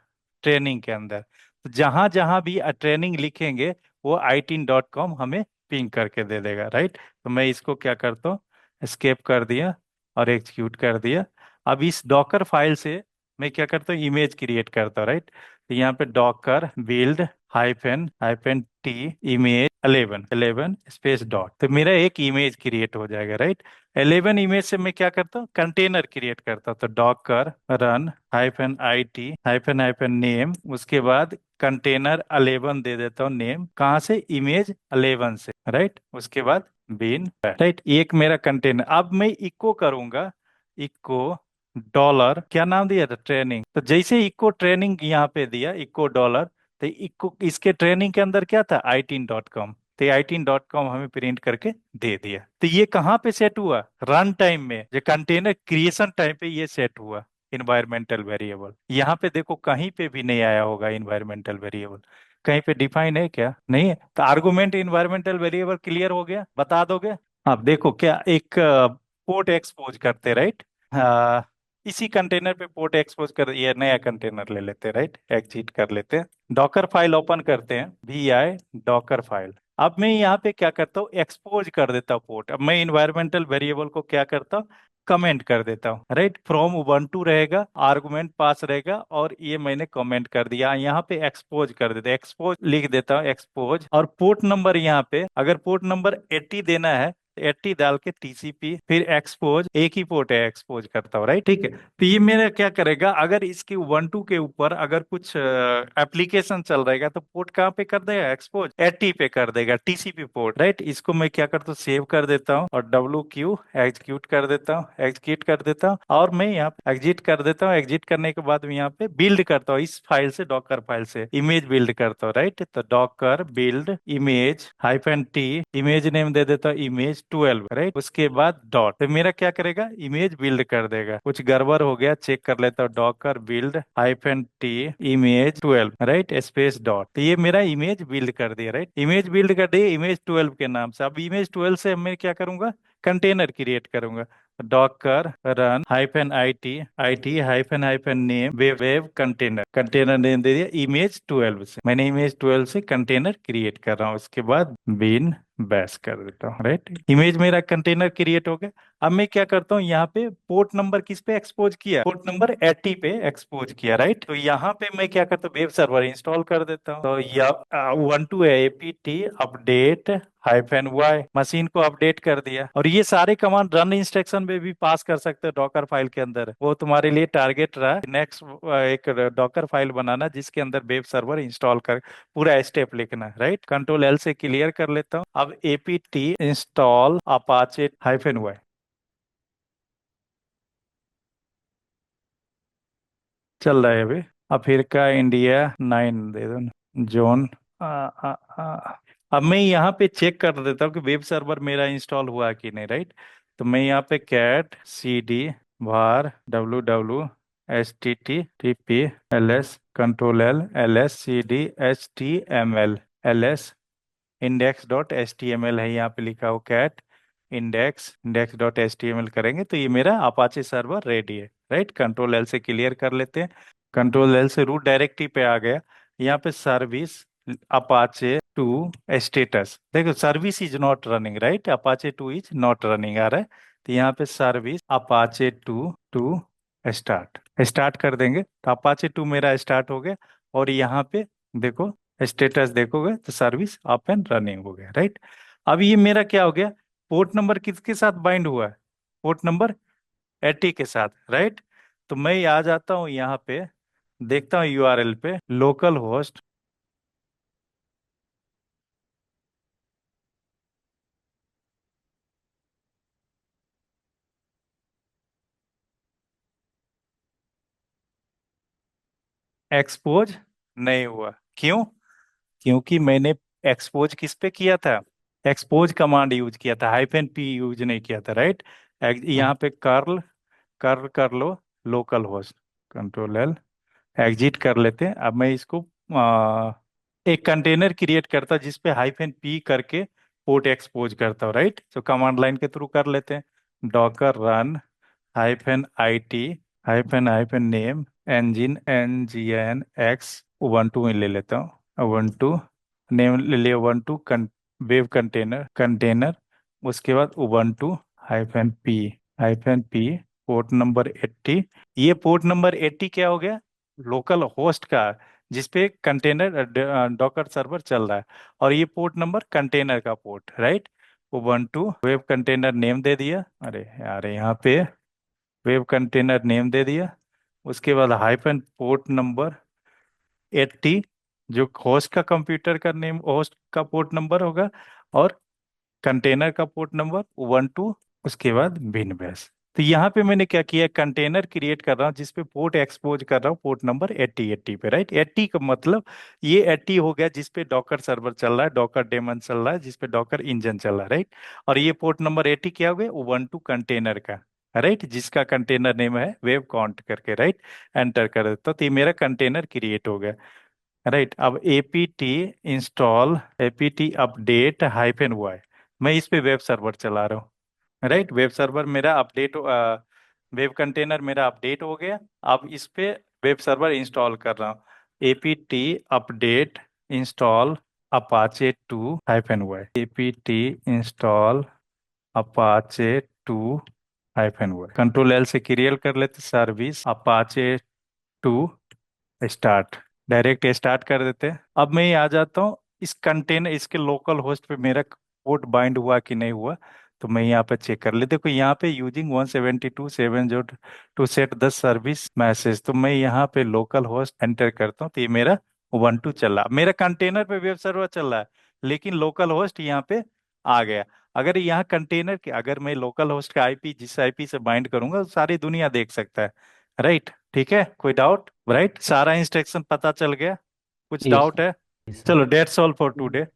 Speaker 1: ट्रेनिंग के अंदर। तो जहां जहां भी ट्रेनिंग लिखेंगे वो 18.com हमें पिंग करके दे देगा राइट। तो मैं इसको क्या करता हूँ, एस्केप कर दिया और एग्जीक्यूट कर दिया। अब इस डॉकर फाइल से मैं क्या करता हूँ, इमेज क्रिएट करता हूँ राइट। तो यहाँ पे Docker build hyphen hyphen T image 11 space dot, तो मेरा एक इमेज क्रिएट हो जाएगा राइट। 11 इमेज से मैं क्या करता हूँ, कंटेनर क्रिएट करता हूँ, तो Docker run hyphen I T hyphen hyphen name, उसके बाद कंटेनर 11 दे देता हूँ नेम, कहाँ से, इमेज 11 से राइट। उसके बाद बिन राइट, एक मेरा कंटेनर। अब मैं इको करूंगा, इको डॉलर क्या नाम दिया था, ट्रेनिंग। तो जैसे इको ट्रेनिंग यहाँ पे दिया, इको डॉलर, तो इको इसके ट्रेनिंग के अंदर क्या था, 18.com। तो 18.com हमें प्रिंट करके दे दिया। तो ये कहाँ पे सेट हुआ, रन टाइम में, जो कंटेनर क्रिएशन टाइम पे ये सेट हुआ इन्वायरमेंटल वेरिएबल। यहाँ पे देखो कहीं पे भी नहीं आया होगा इन्वायरमेंटल वेरिएबल, कहीं पे डिफाइन है क्या, नहीं है। तो आर्गुमेंट इन्वायरमेंटल वेरिएबल क्लियर हो गया, बता दोगे। आप देखो क्या, एक पोर्ट एक्सपोज करते राइट, इसी कंटेनर पे पोर्ट एक्सपोज कर, ये नया कंटेनर ले लेते हैं राइट, एग्जिट कर लेते हैं, डॉकर फाइल ओपन करते हैं, VI डॉकर फाइल। अब मैं यहाँ पे क्या करता हूँ, एक्सपोज कर देता हूँ पोर्ट। अब मैं इन्वायरमेंटल वेरिएबल को क्या करता हूँ, कमेंट कर देता हूँ राइट, फ्रॉम उबंटू रहेगा, आर्गुमेंट पास रहेगा, और ये मैंने कमेंट कर दिया, यहाँ पे एक्सपोज कर देता, एक्सपोज लिख देता हूँ, एक्सपोज। और पोर्ट नंबर यहाँ पे अगर पोर्ट नंबर 80 देना है, 80 डाल के TCP फिर एक्सपोज, एक ही पोर्ट है, एक्सपोज करता हूँ राइट, ठीक है। तो ये मेरा क्या करेगा, अगर इसके Ubuntu के ऊपर अगर कुछ एप्लीकेशन चल रहेगा तो पोर्ट कहाँ पे कर देगा, एक्सपोज 80 पे कर देगा, TCP पोर्ट राइट। इसको मैं क्या करता हूँ, सेव कर देता हूँ और WQ एग्जीक्यूट कर देता हूँ, एग्जीक्यूट कर देता हूँ, और मैं यहाँ पे एग्जिट कर देता हूँ। एग्जिट करने के बाद मैं यहाँ पे बिल्ड करता हूँ, इस फाइल से, डॉकर फाइल से इमेज बिल्ड करता हूँ राइट। तो Docker build image hyphen T, image name दे देता हूँ इमेज 12 राइट। उसके बाद डॉट, तो मेरा क्या करेगा, इमेज बिल्ड कर देगा। कुछ गड़बड़ हो गया, चेक कर लेता हूँ, Docker build hyphen T image 12 right space dot, तो ये मेरा इमेज बिल्ड कर दिया राइट, इमेज बिल्ड कर दिया इमेज 12 के नाम से। अब इमेज 12 से मैं क्या करूंगा, कंटेनर क्रिएट करूंगा, Docker run hyphen I T hyphen hyphen name web container, container name दे दिया इमेज 12 से, मैंने इमेज 12 से कंटेनर क्रिएट कर रहा हूँ। उसके बाद बिन बैश कर देता हूँ राइट, इमेज मेरा कंटेनर क्रिएट हो गया। अब मैं क्या करता हूँ, यहाँ पे पोर्ट नंबर किस पे एक्सपोज किया, पोर्ट नंबर 80 पे एक्सपोज किया राइट। तो यहाँ पे मैं क्या करता हूँ, वेब सर्वर इंस्टॉल कर देता हूँ। तो यह 12 APT update hyphen Y, machine को अपडेट कर दिया। और ये सारे कमांड रन इंस्ट्रक्शन में भी पास कर सकते हो डॉकर फाइल के अंदर, वो तुम्हारे लिए टारगेट रहा नेक्स्ट, एक डॉकर फाइल बनाना जिसके अंदर वेब सर्वर इंस्टॉल कर, पूरा स्टेप लिखना है राइट। कंट्रोल L से क्लियर कर लेता हूँ। अब APT install Apache hyphen Y, चल रहा है अभी। अफ्रीका, इंडिया 9 दे दो ना। जोन। आ, आ, आ, अब मैं यहाँ पे चेक कर देता हूँ कि वेब सर्वर मेरा इंस्टॉल हुआ कि नहीं, राइट। तो मैं यहाँ पे cat C D var www https control L lscdhtml index.html है, यहाँ पे लिखा हो कैट index.html करेंगे तो ये मेरा अपाचे सर्वर रेडी है, राइट। कंट्रोल एल से क्लियर कर लेते हैं। कंट्रोल एल से रूट डायरेक्टरी पे आ गया। यहाँ पे सर्विस अपाचे टू स्टेटस देखो, service is not running, right. Apache two is not running आ रहा है। तो यहाँ पे service Apache two to start start कर देंगे तो अपाचे टू मेरा स्टार्ट हो गया। और यहाँ पे देखो, स्टेटस देखोगे तो सर्विस अप एंड रनिंग हो गया, राइट। अब ये मेरा क्या हो गया, पोर्ट नंबर किसके साथ बाइंड हुआ है, पोर्ट नंबर 80 के साथ, राइट। तो मैं आ जाता हूँ यहाँ पे, देखता हूँ यूआरएल पे लोकल होस्ट एक्सपोज नहीं हुआ। क्यों? क्योंकि मैंने एक्सपोज किस पे किया था, एक्सपोज कमांड यूज किया था, हाइफन पी यूज नहीं किया था, राइट।
Speaker 2: हाँ
Speaker 1: यहाँ पे कर्ल कर्ल कर लो localhost, control L, exit कर लेते हैं। अब मैं इसको एक कंटेनर क्रिएट करता जिसपे हाइफन पी करके पोर्ट एक्सपोज करता हूँ, राइट। तो कमांड लाइन के थ्रू कर लेते हैं, Docker run hyphen I T hyphen hyphen name engine nginx Ubuntu में ले लेता हूँ, उबंटू नेम ले लिया, उबंटू वेब कंटेनर कंटेनर। उसके बाद Ubuntu hyphen P port number 80। ये पोर्ट नंबर 80 क्या हो गया, लोकल होस्ट का, जिसपे कंटेनर डॉकर सर्वर चल रहा है। और ये पोर्ट नंबर कंटेनर का port, right. Ubuntu web container name दे दिया, अरे यार यहाँ पे वेब कंटेनर नेम दे दिया। उसके बाद हाइफन पोर्ट नंबर 80, जो होस्ट का कंप्यूटर का नेम, होस्ट का पोर्ट नंबर होगा, और कंटेनर का पोर्ट नंबर 12। उसके बाद बिन बैश। तो यहाँ पे मैंने क्या किया, कंटेनर क्रिएट कर रहा हूँ जिसपे पोर्ट एक्सपोज कर रहा हूँ पोर्ट नंबर 80 पे, राइट। 80 का मतलब ये 80 हो गया जिसपे डॉकर सर्वर चल रहा है, डॉकर डेमन चल रहा है, जिसपे डॉकर इंजन चल रहा है, राइट। और ये पोर्ट नंबर 80 क्या हो गया, उबंटू कंटेनर का, राइट, जिसका कंटेनर नेम है वेब कॉन्ट करके, राइट। एंटर कर देता तो ये मेरा कंटेनर क्रिएट हो गया, राइट। अब APT install APT update hyphen हुआ है, मैं इस पे वेब सर्वर चला रहा हूँ, राइट। वेब सर्वर मेरा अपडेट, वेब कंटेनर मेरा अपडेट हो गया। अब इस पे वेब सर्वर इंस्टॉल कर रहा हूँ, APT update install Apache to hyphen हुआ है, APT install Apache to hyphen हुआ है। कंट्रोल एल से क्रिएट कर लेते, service Apache to start, direct start कर देते हैं। अब मैं ये आ जाता हूँ इस कंटेनर, इसके लोकल होस्ट पे मेरा पोर्ट बाइंड हुआ कि नहीं हुआ। तो मैं यहाँ पे चेक कर ले, देखो यहाँ पे using 172.7 to set the service message. तो मैं यहाँ पे लोकल होस्ट एंटर करता हूँ तो ये मेरा उबंटू चल रहा, मेरा कंटेनर पे वेब सर्वर चल रहा है, लेकिन लोकल होस्ट यहाँ पे आ गया। अगर यहाँ कंटेनर के, अगर मैं लोकल होस्ट का आईपी जिस आईपी से बाइंड करूंगा तो सारी दुनिया देख सकता है, राइट। ठीक है, कोई डाउट, राइट। सारा इंस्ट्रक्शन पता चल गया, कुछ
Speaker 2: जी
Speaker 1: डाउट
Speaker 2: सर।
Speaker 1: है?
Speaker 2: जी सर।
Speaker 1: चलो, डेट्स ऑल फॉर टुडे।